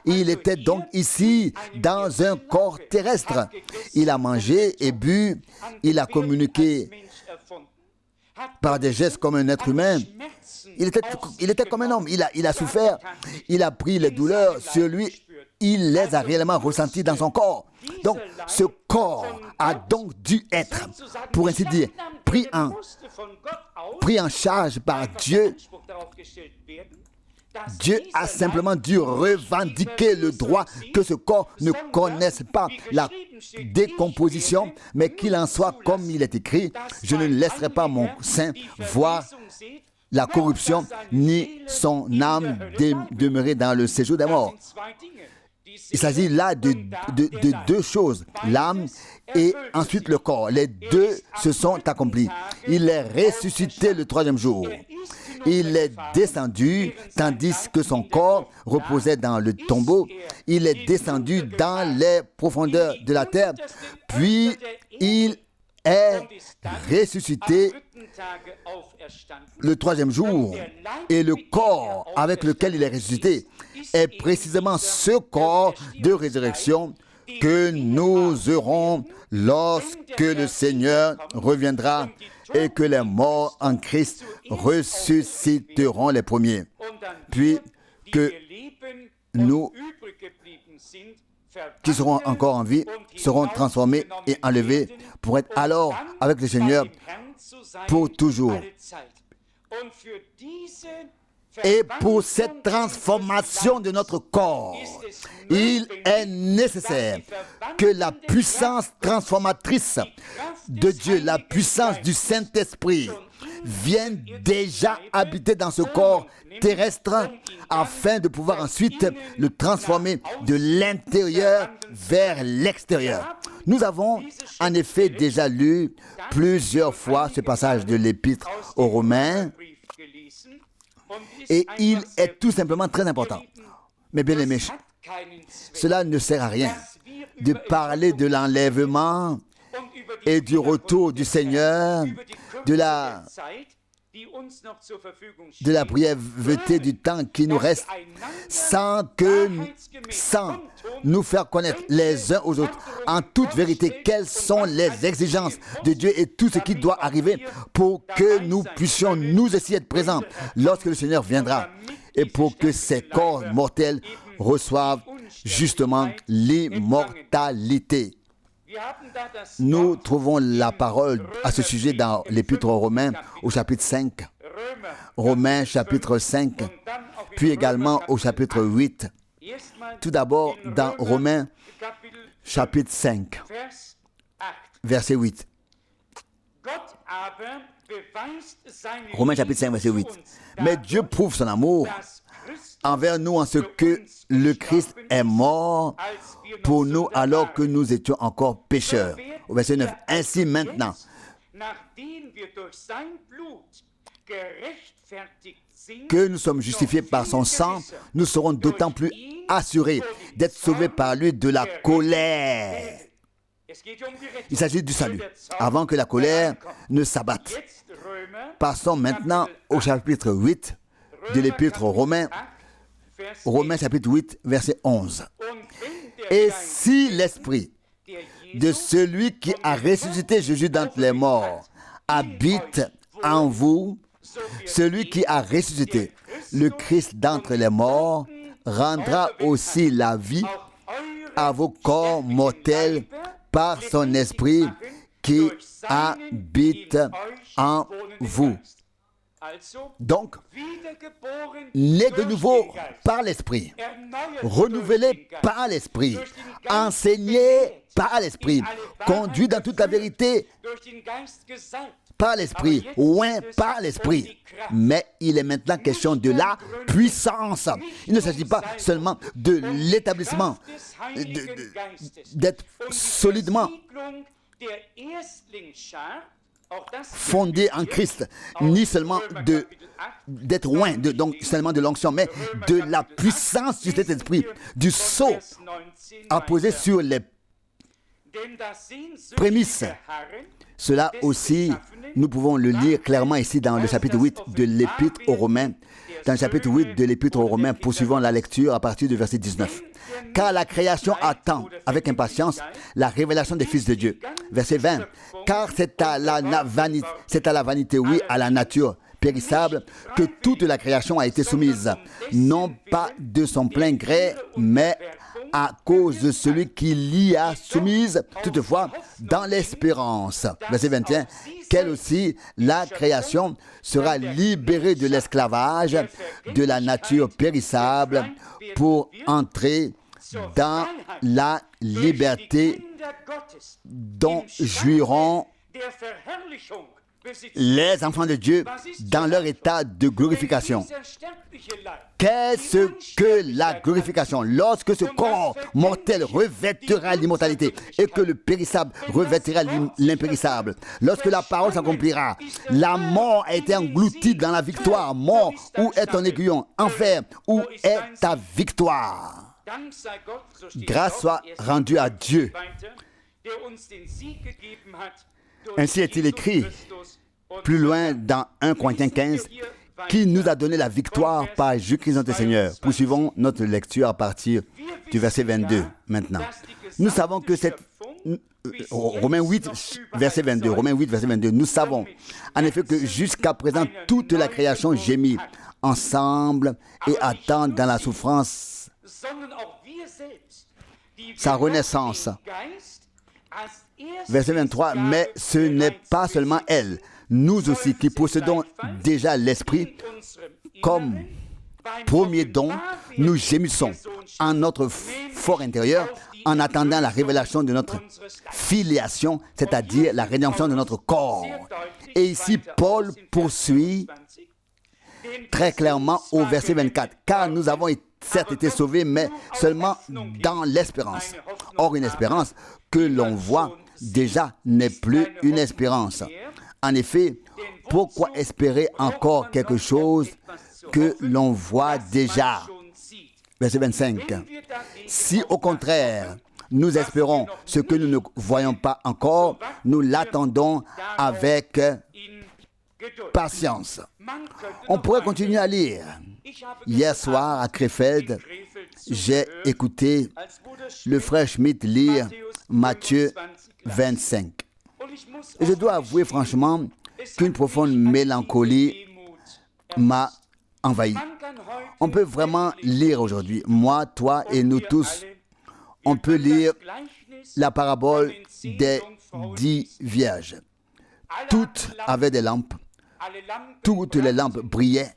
Il était donc ici, dans un corps terrestre. Il a mangé et bu, il a communiqué par des gestes comme un être humain. Il était comme un homme, il a souffert, il a pris les douleurs sur lui. Il les a réellement ressentis dans son corps. Donc, ce corps a donc dû être, pour ainsi dire, pris en charge par Dieu. Dieu a simplement dû revendiquer le droit que ce corps ne connaisse pas la décomposition, mais qu'il en soit comme il est écrit, je ne laisserai pas mon sein voir la corruption, ni son âme demeurer dans le séjour des morts. Il s'agit là de deux choses, l'âme et ensuite le corps. Les deux se sont accomplis. Il est ressuscité le troisième jour. Il est descendu, tandis que son corps reposait dans le tombeau. Il est descendu dans les profondeurs de la terre. Puis, il est ressuscité le troisième jour. Et le corps avec lequel il est ressuscité est précisément ce corps de résurrection que nous aurons lorsque le Seigneur reviendra et que les morts en Christ ressusciteront les premiers. Puis que nous, qui serons encore en vie, seront transformés et enlevés pour être alors avec le Seigneur pour toujours. Et pour cette transformation de notre corps, il est nécessaire que la puissance transformatrice de Dieu, la puissance du Saint-Esprit, vienne déjà habiter dans ce corps terrestre afin de pouvoir ensuite le transformer de l'intérieur vers l'extérieur. Nous avons en effet déjà lu plusieurs fois ce passage de l'Épître aux Romains. Et il est tout simplement très important. Mais bien aimés, cela ne sert à rien de parler de l'enlèvement et du retour du Seigneur de la brièveté du temps qui nous reste, sans nous faire connaître les uns aux autres en toute vérité quelles sont les exigences de Dieu et tout ce qui doit arriver pour que nous puissions nous aussi être présents lorsque le Seigneur viendra et pour que ces corps mortels reçoivent justement l'immortalité. Nous trouvons la parole à ce sujet dans l'Épître aux Romains au chapitre 5. Romains chapitre 5, puis également au chapitre 8. Tout d'abord dans Romains chapitre 5, verset 8. Romains chapitre 5, verset 8. Mais Dieu prouve son amour envers nous en ce que le Christ est mort pour nous alors que nous étions encore pécheurs. Au verset 9. Ainsi maintenant, que nous sommes justifiés par son sang, nous serons d'autant plus assurés d'être sauvés par lui de la colère. Il s'agit du salut, avant que la colère ne s'abatte. Passons maintenant au chapitre 8 de l'Épître aux Romains, Romains chapitre 8, verset 11. Et si l'esprit de celui qui a ressuscité Jésus d'entre les morts habite en vous, celui qui a ressuscité le Christ d'entre les morts rendra aussi la vie à vos corps mortels par son esprit qui habite en vous. Donc, né de nouveau par l'Esprit, renouvelé par l'Esprit, enseigné par l'Esprit, conduit dans toute la vérité par l'Esprit, oint par l'Esprit. Mais il est maintenant question de la puissance. Il ne s'agit pas seulement de l'établissement, d'être solidement fondé en Christ, ni seulement d'être loin, donc seulement de l'onction, mais de la puissance du Saint-Esprit, du sceau apposé sur les prémices. Cela aussi, nous pouvons le lire clairement ici dans le chapitre 8 de l'Épître aux Romains. Dans le chapitre 8 de l'Épître aux Romains, poursuivons la lecture à partir du verset 19. Car la création attend avec impatience la révélation des fils de Dieu. Verset 20. Car c'est à la vanité, oui, à la nature périssable, que toute la création a été soumise, non pas de son plein gré, mais à cause de celui qui l'y a soumise, toutefois, dans l'espérance. Verset 21. Qu'elle aussi, la création, sera libérée de l'esclavage de la nature périssable pour entrer dans la liberté dont jouiront les enfants de Dieu dans leur état de glorification. Qu'est-ce que la glorification? Lorsque ce corps mortel revêtera l'immortalité et que le périssable revêtira l'impérissable. Lorsque la parole s'accomplira, la mort a été engloutie dans la victoire. Mort, où est ton aiguillon? Enfer, où est ta victoire? Grâce soit rendue à Dieu. Ainsi est-il écrit plus loin dans 1 Corinthiens 15, qui nous a donné la victoire par Jésus-Christ notre Seigneur. Poursuivons notre lecture à partir du verset 22 maintenant. Nous savons que cette Romains 8, verset 22. Romains 8, verset 22. Nous savons en effet que jusqu'à présent toute la création gémit ensemble et attend dans la souffrance sa renaissance. Verset 23, mais ce n'est pas seulement elle, nous aussi qui possédons déjà l'Esprit, comme premier don, nous gémissons en notre fort intérieur en attendant la révélation de notre filiation, c'est-à-dire la rédemption de notre corps. Et ici, Paul poursuit très clairement au verset 24, car nous avons certes été sauvés, mais seulement dans l'espérance. Or, une espérance que l'on voit déjà n'est plus une espérance. En effet, pourquoi espérer encore quelque chose que l'on voit déjà? Verset 25. Si au contraire, nous espérons ce que nous ne voyons pas encore, nous l'attendons avec patience. On pourrait continuer à lire. Hier soir à Krefeld, j'ai écouté le frère Schmidt lire Matthieu 25. Et je dois avouer franchement qu'une profonde mélancolie m'a envahi. On peut vraiment lire aujourd'hui, moi, toi et nous tous, on peut lire la parabole des 10 vierges. Toutes avaient des lampes, toutes les lampes brillaient,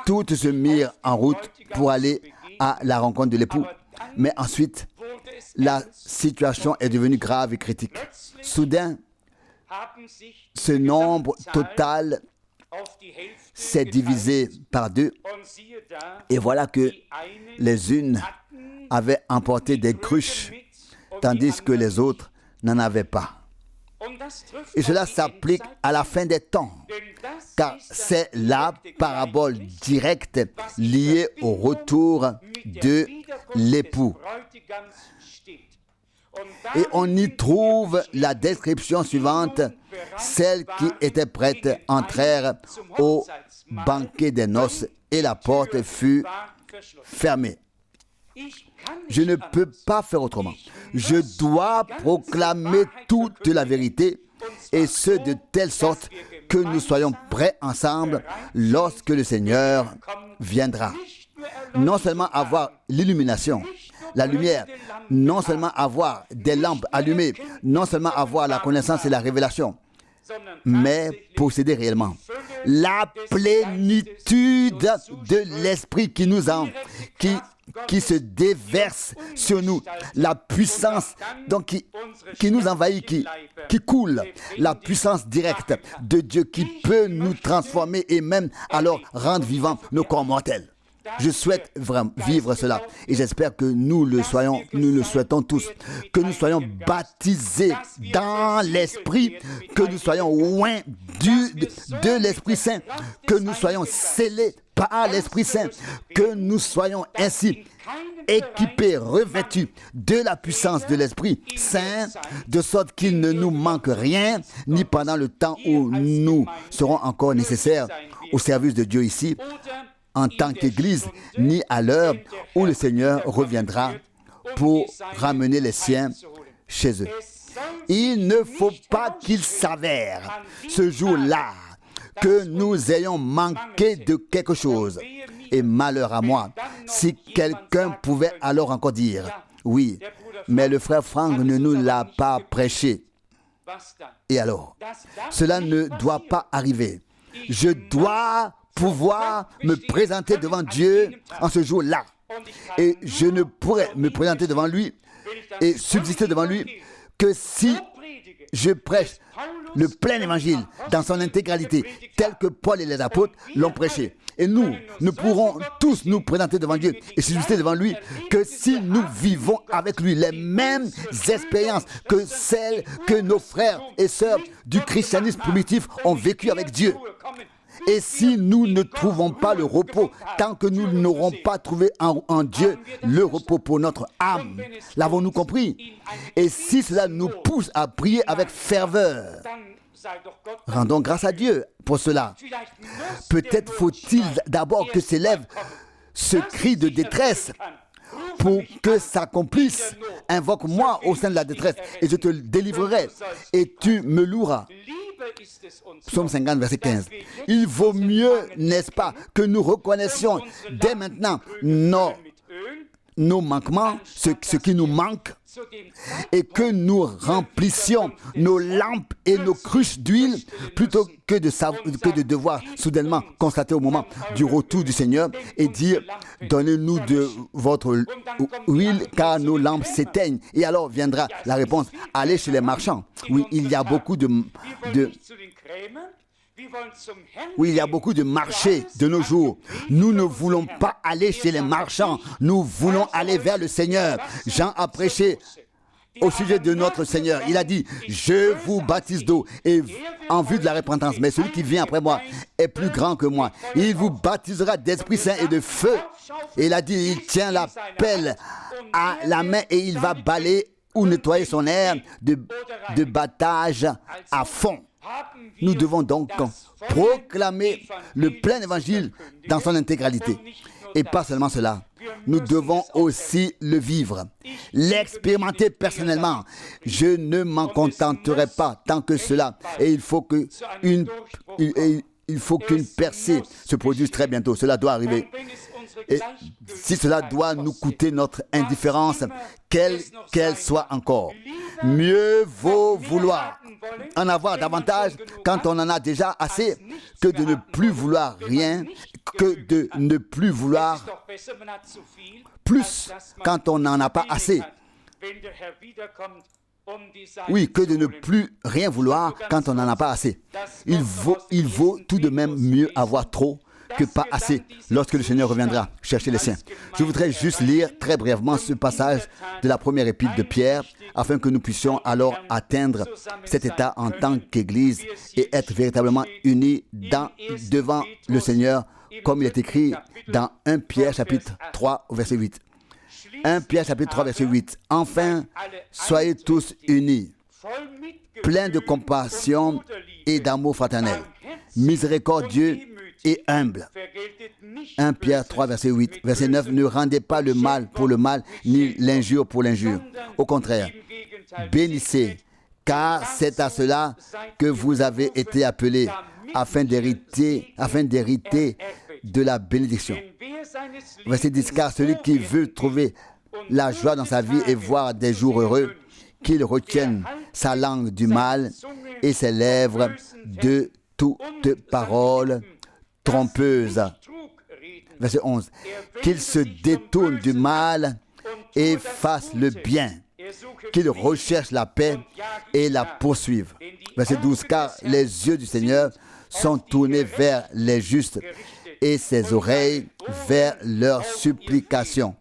toutes se mirent en route pour aller à la rencontre de l'époux. Mais ensuite, la situation est devenue grave et critique. Soudain, ce nombre total s'est divisé par 2. Et voilà que les unes avaient emporté des cruches, tandis que les autres n'en avaient pas. Et cela s'applique à la fin des temps, car c'est la parabole directe liée au retour de l'époux. Et on y trouve la description suivante: celles qui étaient prêtes entrèrent au banquet des noces et la porte fut fermée. Je ne peux pas faire autrement. Je dois proclamer toute la vérité, et ce de telle sorte que nous soyons prêts ensemble lorsque le Seigneur viendra. Non seulement avoir l'illumination, la lumière, non seulement avoir des lampes allumées, non seulement avoir la connaissance et la révélation, mais posséder réellement la plénitude de l'Esprit qui se déverse sur nous, la puissance donc qui nous envahit, qui coule, la puissance directe de Dieu qui peut nous transformer et même alors rendre vivants nos corps mortels. Je souhaite vraiment vivre cela et j'espère que nous le souhaitons tous, que nous soyons baptisés dans l'Esprit, que nous soyons loin de l'Esprit Saint, que nous soyons scellés par l'Esprit Saint, que nous soyons ainsi équipés, revêtus de la puissance de l'Esprit Saint, de sorte qu'il ne nous manque rien, ni pendant le temps où nous serons encore nécessaires au service de Dieu ici, en tant qu'Église, ni à l'heure où le Seigneur reviendra pour ramener les siens chez eux. Il ne faut pas qu'il s'avère ce jour-là que nous ayons manqué de quelque chose. Et malheur à moi, si quelqu'un pouvait alors encore dire, oui, mais le frère Franck ne nous l'a pas prêché. Et alors, cela ne doit pas arriver. Je dois pouvoir me présenter devant Dieu en ce jour-là. Et je ne pourrais me présenter devant lui et subsister devant lui que si je prêche le plein évangile dans son intégralité, tel que Paul et les apôtres l'ont prêché. Et nous pourrons tous nous présenter devant Dieu et subsister devant lui que si nous vivons avec lui les mêmes expériences que celles que nos frères et sœurs du christianisme primitif ont vécues avec Dieu. Et si nous ne trouvons pas le repos, tant que nous n'aurons pas trouvé en Dieu le repos pour notre âme, l'avons-nous compris? Et si cela nous pousse à prier avec ferveur, rendons grâce à Dieu pour cela. Peut-être faut-il d'abord que s'élève ce cri de détresse pour que s'accomplisse. Invoque-moi au sein de la détresse et je te délivrerai et tu me loueras. Psaume 50, verset 15. Il vaut mieux, n'est-ce pas, que nous reconnaissions dès maintenant nos manquements, ce qui nous manque, et que nous remplissions nos lampes et nos cruches d'huile plutôt que de devoir soudainement constater au moment du retour du Seigneur et dire « Donnez-nous de votre huile car nos lampes s'éteignent ». Et alors viendra la réponse « Allez chez les marchands ». Oui, il y a beaucoup de marchés de nos jours. Nous ne voulons pas aller chez les marchands. Nous voulons aller vers le Seigneur. Jean a prêché au sujet de notre Seigneur. Il a dit, je vous baptise d'eau et en vue de la repentance. Mais celui qui vient après moi est plus grand que moi. Il vous baptisera d'Esprit Saint et de feu. Et il a dit, il tient la pelle à la main et il va balayer ou nettoyer son air de battage à fond. Nous devons donc proclamer le plein évangile dans son intégralité. Et pas seulement cela, nous devons aussi le vivre, l'expérimenter personnellement. Je ne m'en contenterai pas tant que cela. Et il faut qu'une percée se produise très bientôt. Cela doit arriver. Et si cela doit nous coûter notre indifférence, quelle qu'elle soit encore, mieux vaut vouloir en avoir davantage quand on en a déjà assez que de ne plus vouloir rien, que de ne plus vouloir plus quand on n'en a pas assez. Oui, que de ne plus rien vouloir quand on n'en a pas assez. Il vaut tout de même mieux avoir trop que pas assez lorsque le Seigneur reviendra chercher les siens. Je voudrais juste lire très brièvement ce passage de la première épître de Pierre afin que nous puissions alors atteindre cet état en tant qu'Église et être véritablement unis devant le Seigneur comme il est écrit dans 1 Pierre chapitre 3 verset 8. 1 Pierre chapitre 3 verset 8. Enfin, soyez tous unis, pleins de compassion et d'amour fraternel, miséricordieux et humble. 1 Pierre 3, verset 8. Verset 9. Ne rendez pas le mal pour le mal, ni l'injure pour l'injure. Au contraire, bénissez, car c'est à cela que vous avez été appelés, afin d'hériter de la bénédiction. Verset 10. Car celui qui veut trouver la joie dans sa vie et voir des jours heureux, qu'il retienne sa langue du mal et ses lèvres de toute parole trompeuse. Verset 11. Qu'il se détourne du mal et fasse le bien. Qu'il recherche la paix et la poursuive. Verset 12. Car les yeux du Seigneur sont tournés vers les justes et ses oreilles vers leurs supplications.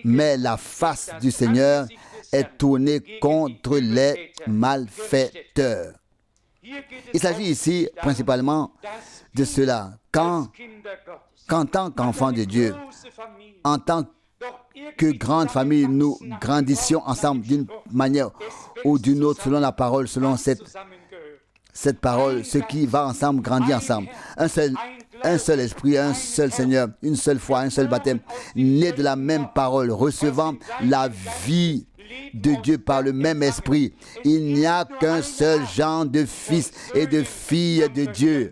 Mais la face du Seigneur est tournée contre les malfaiteurs. Il s'agit ici principalement de cela. Qu'en tant qu'enfants de Dieu, en tant que grande famille, nous grandissions ensemble d'une manière ou d'une autre, selon la parole, selon cette parole, ce qui va ensemble grandit ensemble. Un seul esprit, un seul Seigneur, une seule foi, un seul baptême, né de la même parole, recevant la vie de Dieu par le même esprit. Il n'y a qu'un seul genre de fils et de filles de Dieu.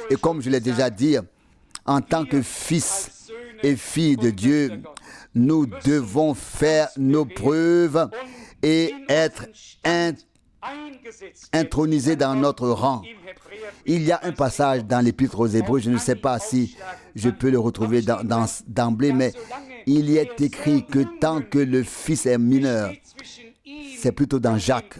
Et comme je l'ai déjà dit, en tant que fils et filles de Dieu, nous devons faire nos preuves et être intronisés dans notre rang. Il y a un passage dans l'Épître aux Hébreux, je ne sais pas si je peux le retrouver d'emblée, mais il y est écrit que tant que le Fils est mineur, c'est plutôt dans Jacques,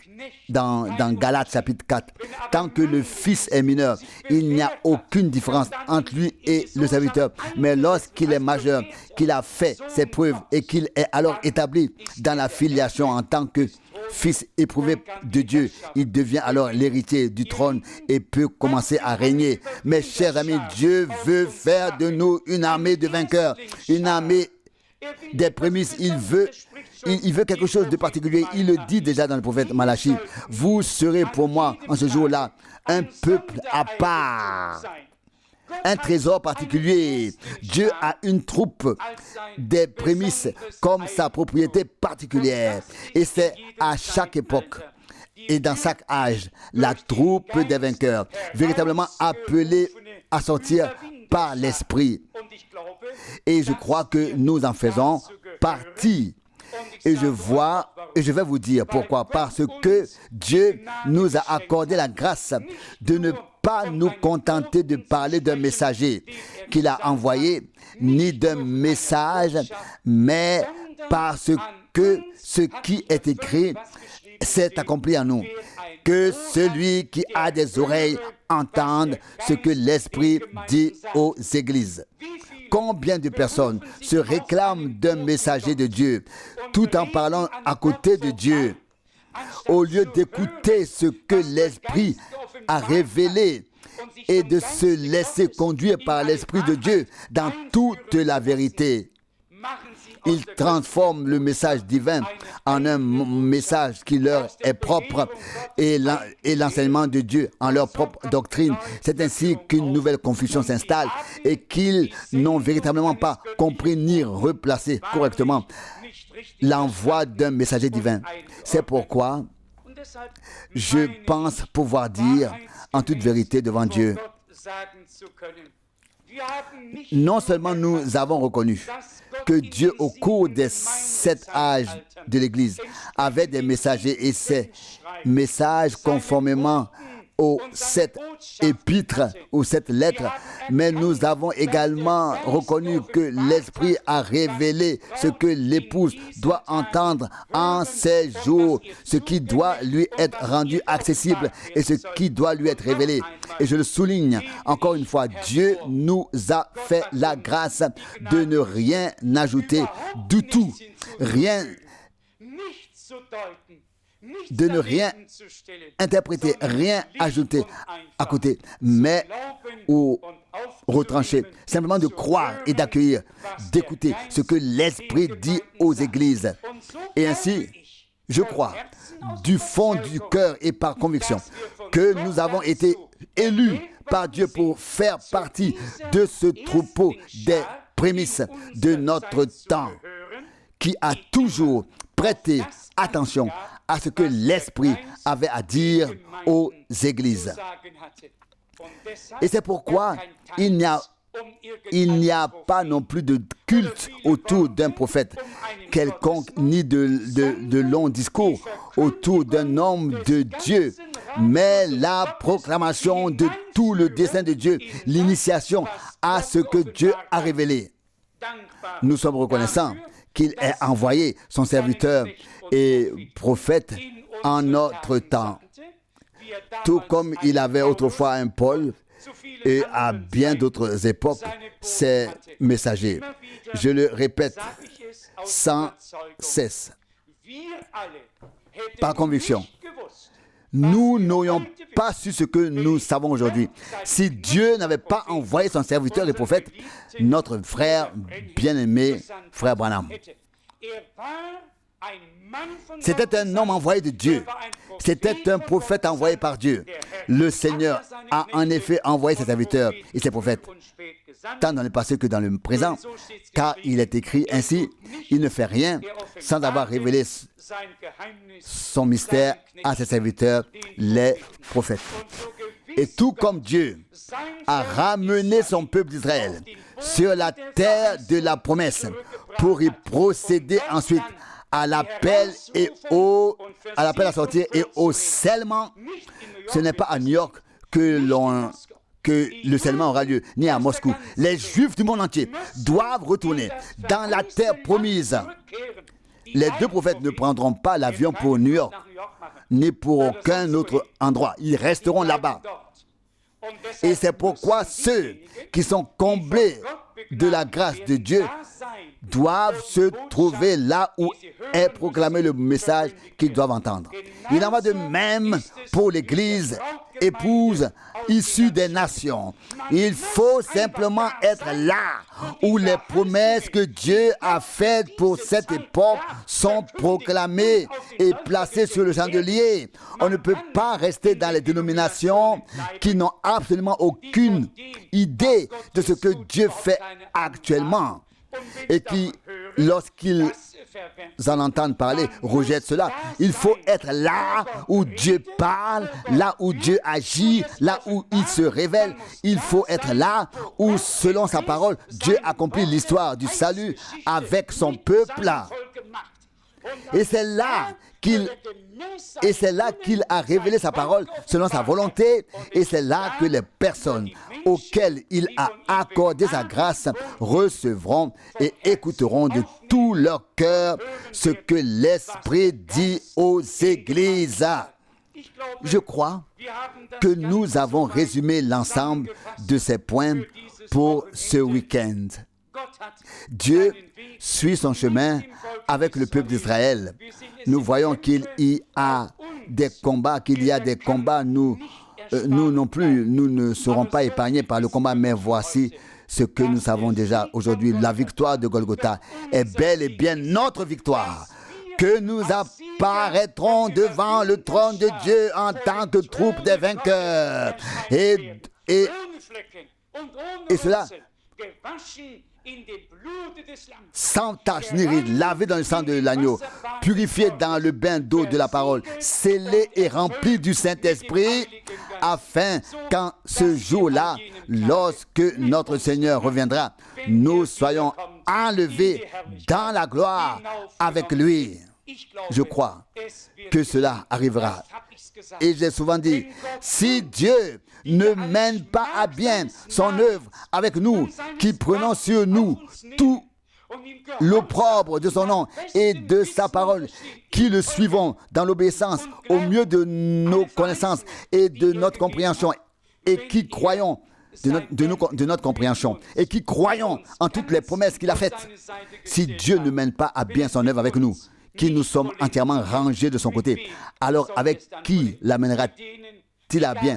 dans Galates chapitre 4, tant que le Fils est mineur, il n'y a aucune différence entre lui et le serviteur. Mais lorsqu'il est majeur, qu'il a fait ses preuves et qu'il est alors établi dans la filiation en tant que Fils éprouvé de Dieu, il devient alors l'héritier du trône et peut commencer à régner. Mes chers amis, Dieu veut faire de nous une armée de vainqueurs, une armée des prémices. Il veut quelque chose de particulier. Il le dit déjà dans le prophète Malachie. Vous serez pour moi en ce jour-là un peuple à part, un trésor particulier. Dieu a une troupe des prémices comme sa propriété particulière. Et c'est à chaque époque et dans chaque âge la troupe des vainqueurs, véritablement appelée à sortir par l'Esprit. Et je crois que nous en faisons partie. Et je vais vous dire pourquoi. Parce que Dieu nous a accordé la grâce de ne pas nous contenter de parler d'un messager qu'il a envoyé, ni d'un message, mais parce que ce qui est écrit s'est accompli en nous. Que celui qui a des oreilles entende ce que l'Esprit dit aux églises. Combien de personnes se réclament d'un messager de Dieu tout en parlant à côté de Dieu, au lieu d'écouter ce que l'Esprit a révélé et de se laisser conduire par l'Esprit de Dieu dans toute la vérité. Ils transforment le message divin en un message qui leur est propre et l'enseignement de Dieu en leur propre doctrine. C'est ainsi qu'une nouvelle confusion s'installe et qu'ils n'ont véritablement pas compris ni replacé correctement l'envoi d'un messager divin. C'est pourquoi je pense pouvoir dire en toute vérité devant Dieu, non seulement nous avons reconnu que Dieu, au cours des 7 âges de l'Église, avait des messagers et ces messages conformément aux 7 épîtres ou 7 lettres, mais nous avons également reconnu que l'Esprit a révélé ce que l'épouse doit entendre en ces jours, ce qui doit lui être rendu accessible et ce qui doit lui être révélé. Et je le souligne encore une fois, Dieu nous a fait la grâce de ne rien ajouter du tout, de ne rien interpréter, rien ajouter à côté, mais ou retrancher, simplement de croire et d'accueillir, d'écouter ce que l'Esprit dit aux églises. Et ainsi, je crois, du fond du cœur et par conviction, que nous avons été élus par Dieu pour faire partie de ce troupeau des prémices de notre temps, qui a toujours prêté attention à ce que l'Esprit avait à dire aux églises. Et c'est pourquoi il n'y a pas non plus de culte autour d'un prophète quelconque, ni de longs discours autour d'un homme de Dieu, mais la proclamation de tout le dessein de Dieu, l'initiation à ce que Dieu a révélé. Nous sommes reconnaissants qu'il ait envoyé son serviteur et prophète en notre temps, tout comme il avait autrefois un Paul et à bien d'autres époques ses messagers. Je le répète sans cesse, par conviction. Nous n'aurions pas su ce que nous savons aujourd'hui si Dieu n'avait pas envoyé son serviteur et prophète, notre frère bien-aimé, frère Branham. C'était un homme envoyé de Dieu. C'était un prophète envoyé par Dieu. Le Seigneur a en effet envoyé ses serviteurs et ses prophètes, tant dans le passé que dans le présent, car il est écrit ainsi, il ne fait rien sans avoir révélé son mystère à ses serviteurs, les prophètes. Et tout comme Dieu a ramené son peuple d'Israël sur la terre de la promesse pour y procéder ensuite à l'appel à sortir et au scellement, ce n'est pas à New York que le scellement aura lieu, ni à Moscou. Les Juifs du monde entier doivent retourner dans la terre promise. Les 2 prophètes ne prendront pas l'avion pour New York, ni pour aucun autre endroit. Ils resteront là-bas. Et c'est pourquoi ceux qui sont comblés de la grâce de Dieu doivent se trouver là où est proclamé le message qu'ils doivent entendre. Il en va de même pour l'Église, épouse issue des nations. Il faut simplement être là où les promesses que Dieu a faites pour cette époque sont proclamées et placées sur le chandelier. On ne peut pas rester dans les dénominations qui n'ont absolument aucune idée de ce que Dieu fait actuellement et qui, lorsqu'ils en entendent parler, rejettent cela. Il faut être là où Dieu parle, là où Dieu agit, là où il se révèle. Il faut être là où, selon sa parole, Dieu accomplit l'histoire du salut avec son peuple. Et c'est là qu'il a révélé sa parole selon sa volonté, et c'est là que les personnes auxquelles il a accordé sa grâce recevront et écouteront de tout leur cœur ce que l'Esprit dit aux églises. Je crois que nous avons résumé l'ensemble de ces points pour ce week-end. Dieu suit son chemin avec le peuple d'Israël. Nous voyons qu'il y a des combats, Nous non plus, nous ne serons pas épargnés par le combat, mais voici ce que nous savons déjà aujourd'hui, la victoire de Golgotha est bel et bien notre victoire. Que nous apparaîtrons devant le trône de Dieu en tant que troupe des vainqueurs. Et cela sans tache ni ride, lavé dans le sang de l'agneau, purifié dans le bain d'eau de la parole, scellé et rempli du Saint-Esprit, afin qu'en ce jour-là, lorsque notre Seigneur reviendra, nous soyons enlevés dans la gloire avec lui. Je crois que cela arrivera. Et j'ai souvent dit, si Dieu ne mène pas à bien son œuvre avec nous, qui prenons sur nous tout l'opprobre de son nom et de sa parole, qui le suivons dans l'obéissance au mieux de nos connaissances et de notre compréhension, et qui croyons de notre compréhension, et qui croyons en toutes les promesses qu'il a faites. Si Dieu ne mène pas à bien son œuvre avec nous, qui nous sommes entièrement rangés de son côté, alors avec qui l'amènera-t-il à bien?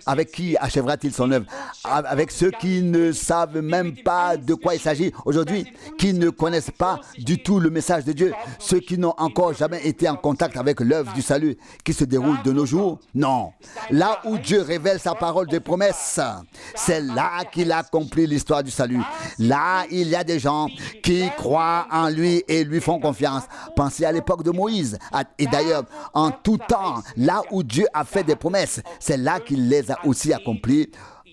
Avec qui achèvera-t-il son œuvre? Avec ceux qui ne savent même pas de quoi il s'agit aujourd'hui, qui ne connaissent pas du tout le message de Dieu, ceux qui n'ont encore jamais été en contact avec l'œuvre du salut qui se déroule de nos jours? Non. Là où Dieu révèle sa parole de promesse, c'est là qu'il accomplit l'histoire du salut. Là, il y a des gens qui croient en lui et lui font confiance. Pensez à l'époque de Moïse. Et d'ailleurs, en tout temps, là où Dieu a fait des promesses, c'est là qu'il les a aussi accomplis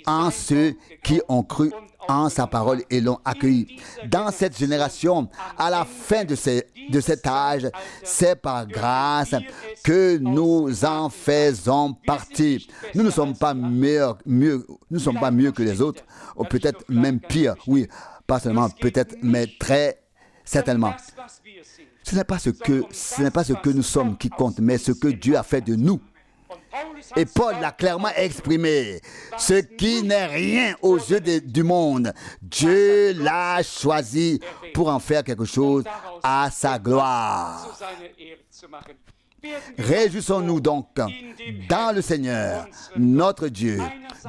en ceux qui ont cru en sa parole et l'ont accueilli. Dans cette génération, à la fin de cet âge, c'est par grâce que nous en faisons partie. Nous ne sommes pas mieux que les autres, ou peut-être même pire. Oui, pas seulement peut-être, mais très certainement. Ce n'est pas ce que nous sommes qui compte, mais ce que Dieu a fait de nous. Et Paul l'a clairement exprimé. Ce qui n'est rien aux yeux du monde, Dieu l'a choisi pour en faire quelque chose à sa gloire. Réjouissons-nous donc dans le Seigneur, notre Dieu.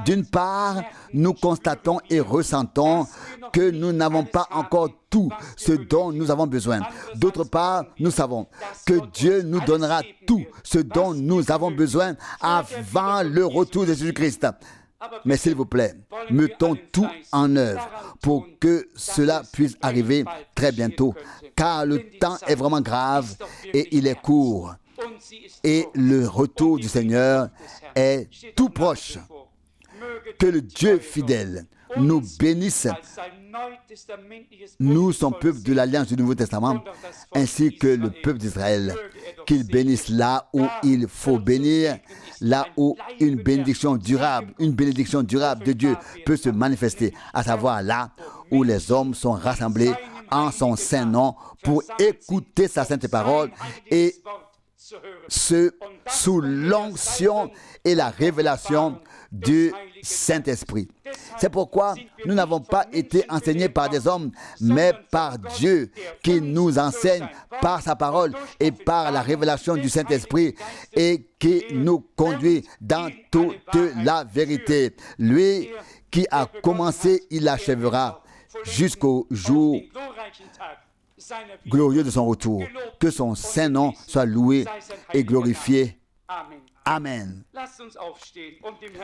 D'une part, nous constatons et ressentons que nous n'avons pas encore tout ce dont nous avons besoin. D'autre part, nous savons que Dieu nous donnera tout ce dont nous avons besoin avant le retour de Jésus-Christ. Mais s'il vous plaît, mettons tout en œuvre pour que cela puisse arriver très bientôt, car le temps est vraiment grave et il est court. Et le retour du Seigneur est tout proche. Que le Dieu fidèle nous bénisse, nous, son peuple de l'Alliance du Nouveau Testament, ainsi que le peuple d'Israël, qu'il bénisse là où il faut bénir, là où une bénédiction durable de Dieu peut se manifester, à savoir là où les hommes sont rassemblés en son saint nom pour écouter sa sainte parole et sous l'onction et la révélation du Saint-Esprit. C'est pourquoi nous n'avons pas été enseignés par des hommes, mais par Dieu qui nous enseigne par sa parole et par la révélation du Saint-Esprit et qui nous conduit dans toute la vérité. Lui qui a commencé, il achèvera jusqu'au jour glorieux de son retour. Que son saint nom soit loué et glorifié. Amen.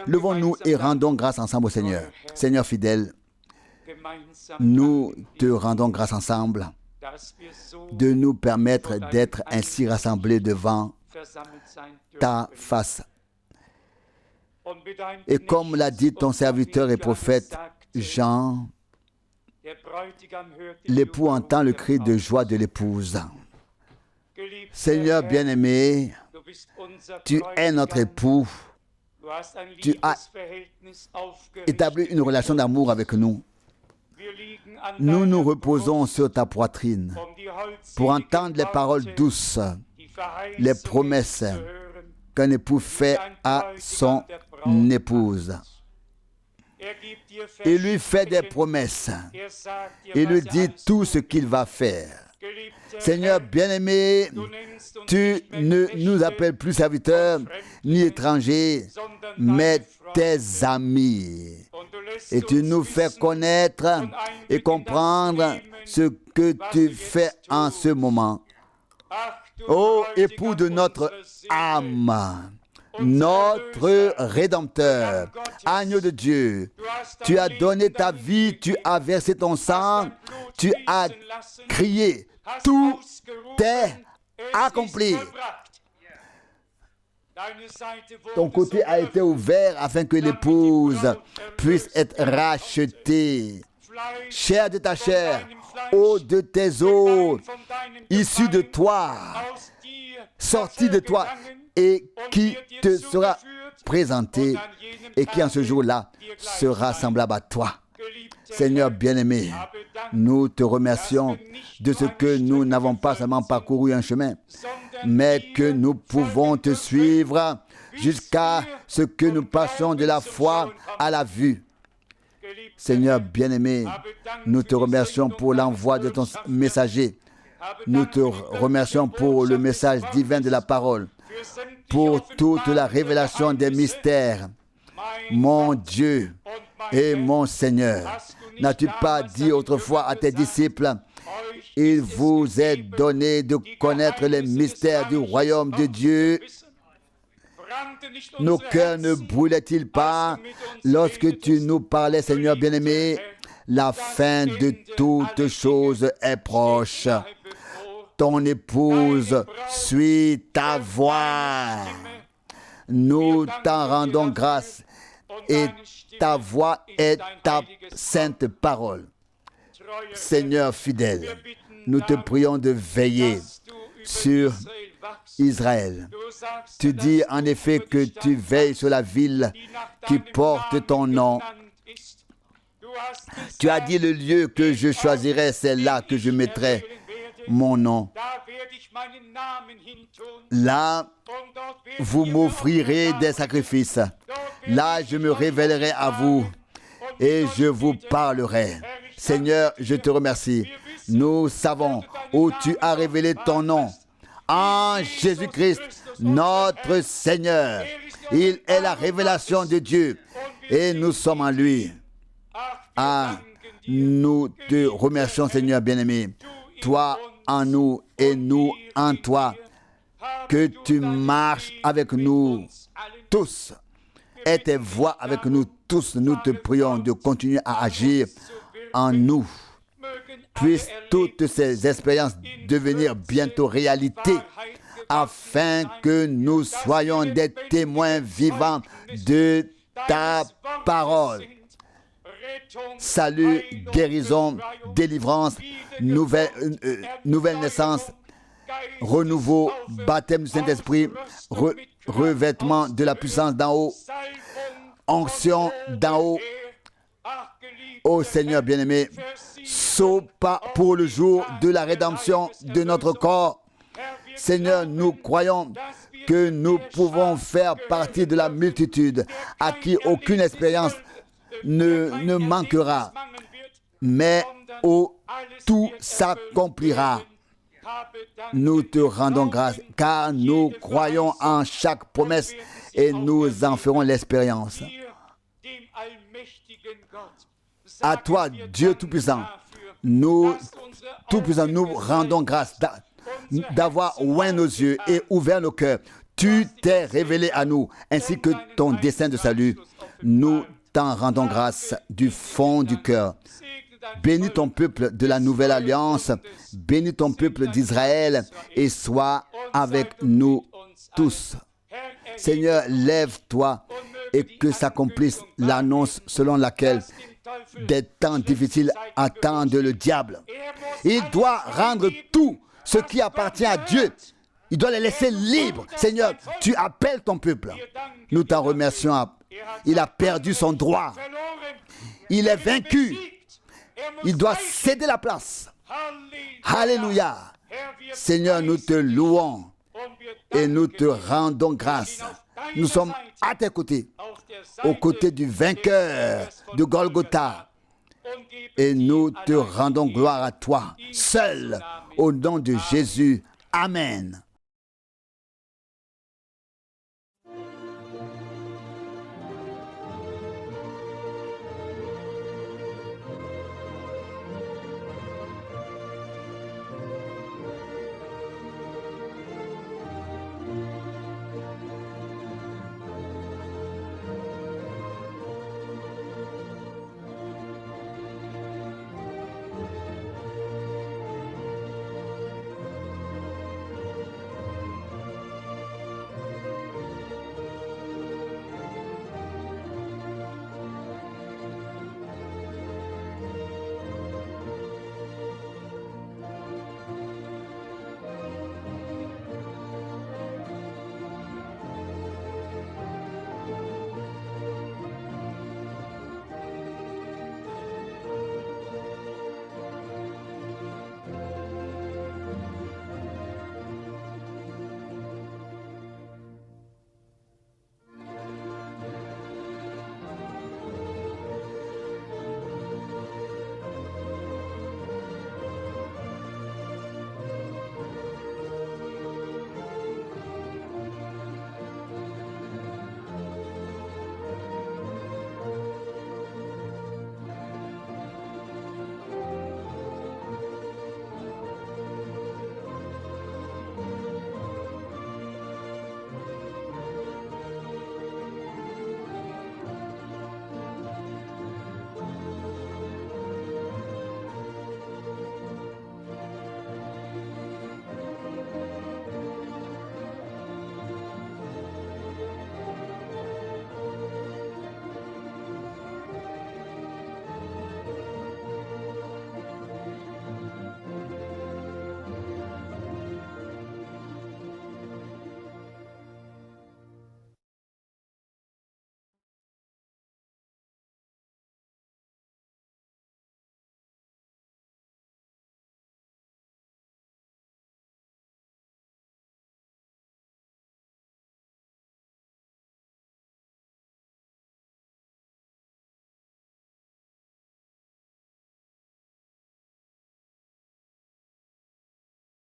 Levons-nous et rendons grâce ensemble au Seigneur. Seigneur fidèle, nous te rendons grâce ensemble de nous permettre d'être ainsi rassemblés devant ta face. Et comme l'a dit ton serviteur et prophète Jean, l'époux entend le cri de joie de l'épouse. Seigneur bien-aimé, tu es notre époux. Tu as établi une relation d'amour avec nous. Nous nous reposons sur ta poitrine pour entendre les paroles douces, les promesses qu'un époux fait à son épouse. Il lui fait des promesses. Il lui dit tout ce qu'il va faire. Seigneur bien-aimé, tu ne nous appelles plus serviteurs ni étrangers, mais tes amis. Et tu nous fais connaître et comprendre ce que tu fais en ce moment. Ô époux de notre âme, notre Rédempteur, agneau de Dieu, tu as donné ta vie, tu as versé ton sang, tu as crié, tout est accompli. Ton côté a été ouvert afin que l'épouse puisse être rachetée. Chair de ta chair, eau de tes eaux, issue de toi, sortie de toi, et qui te sera présenté et qui en ce jour-là sera semblable à toi. Seigneur bien-aimé, nous te remercions de ce que nous n'avons pas seulement parcouru un chemin, mais que nous pouvons te suivre jusqu'à ce que nous passions de la foi à la vue. Seigneur bien-aimé, nous te remercions pour l'envoi de ton messager. Nous te remercions pour le message divin de la parole, pour toute la révélation des mystères. Mon Dieu et mon Seigneur, n'as-tu pas dit autrefois à tes disciples, il vous est donné de connaître les mystères du royaume de Dieu? Nos cœurs ne brûlaient-ils pas lorsque tu nous parlais, Seigneur bien-aimé? La fin de toutes choses est proche. Ton épouse suit ta voix. Nous t'en rendons grâce et ta voix est ta sainte parole. Seigneur fidèle, nous te prions de veiller sur Israël. Tu dis en effet que tu veilles sur la ville qui porte ton nom. Tu as dit le lieu que je choisirai, c'est là que je mettrai mon nom. Là, vous m'offrirez des sacrifices. Là, je me révélerai à vous et je vous parlerai. Seigneur, je te remercie. Nous savons où tu as révélé ton nom. En Jésus-Christ, notre Seigneur. Il est la révélation de Dieu et nous sommes en lui. Ah, nous te remercions, Seigneur bien-aimé. Toi en nous et nous en toi. Que tu marches avec nous tous. Et tes voix avec nous tous. Nous te prions de continuer à agir en nous. Puissent toutes ces expériences devenir bientôt réalité, afin que nous soyons des témoins vivants de ta parole. Salut, guérison, délivrance, nouvelle naissance, renouveau, baptême du Saint-Esprit, revêtement de la puissance d'en haut, onction d'en haut. Ô Seigneur bien-aimé, saut pas pour le jour de la rédemption de notre corps. Seigneur, nous croyons que nous pouvons faire partie de la multitude à qui aucune expérience ne manquera, mais où tout s'accomplira. Nous te rendons grâce, car nous croyons en chaque promesse et nous en ferons l'expérience. À toi, Dieu Tout-Puissant, nous rendons grâce d'avoir oint nos yeux et ouvert nos cœurs. Tu t'es révélé à nous, ainsi que ton dessein de salut. Nous t'en rendons grâce du fond du cœur. Bénis ton peuple de la nouvelle alliance, bénis ton peuple d'Israël et sois avec nous tous. Seigneur, lève-toi et que s'accomplisse l'annonce selon laquelle des temps difficiles attendent le diable. Il doit rendre tout ce qui appartient à Dieu. Il doit les laisser libres. Seigneur, tu appelles ton peuple. Nous t'en remercions. Il a perdu son droit. Il est vaincu. Il doit céder la place. Alléluia. Seigneur, nous te louons et nous te rendons grâce. Nous sommes à tes côtés, aux côtés du vainqueur de Golgotha. Et nous te rendons gloire à toi, seul, au nom de Jésus. Amen.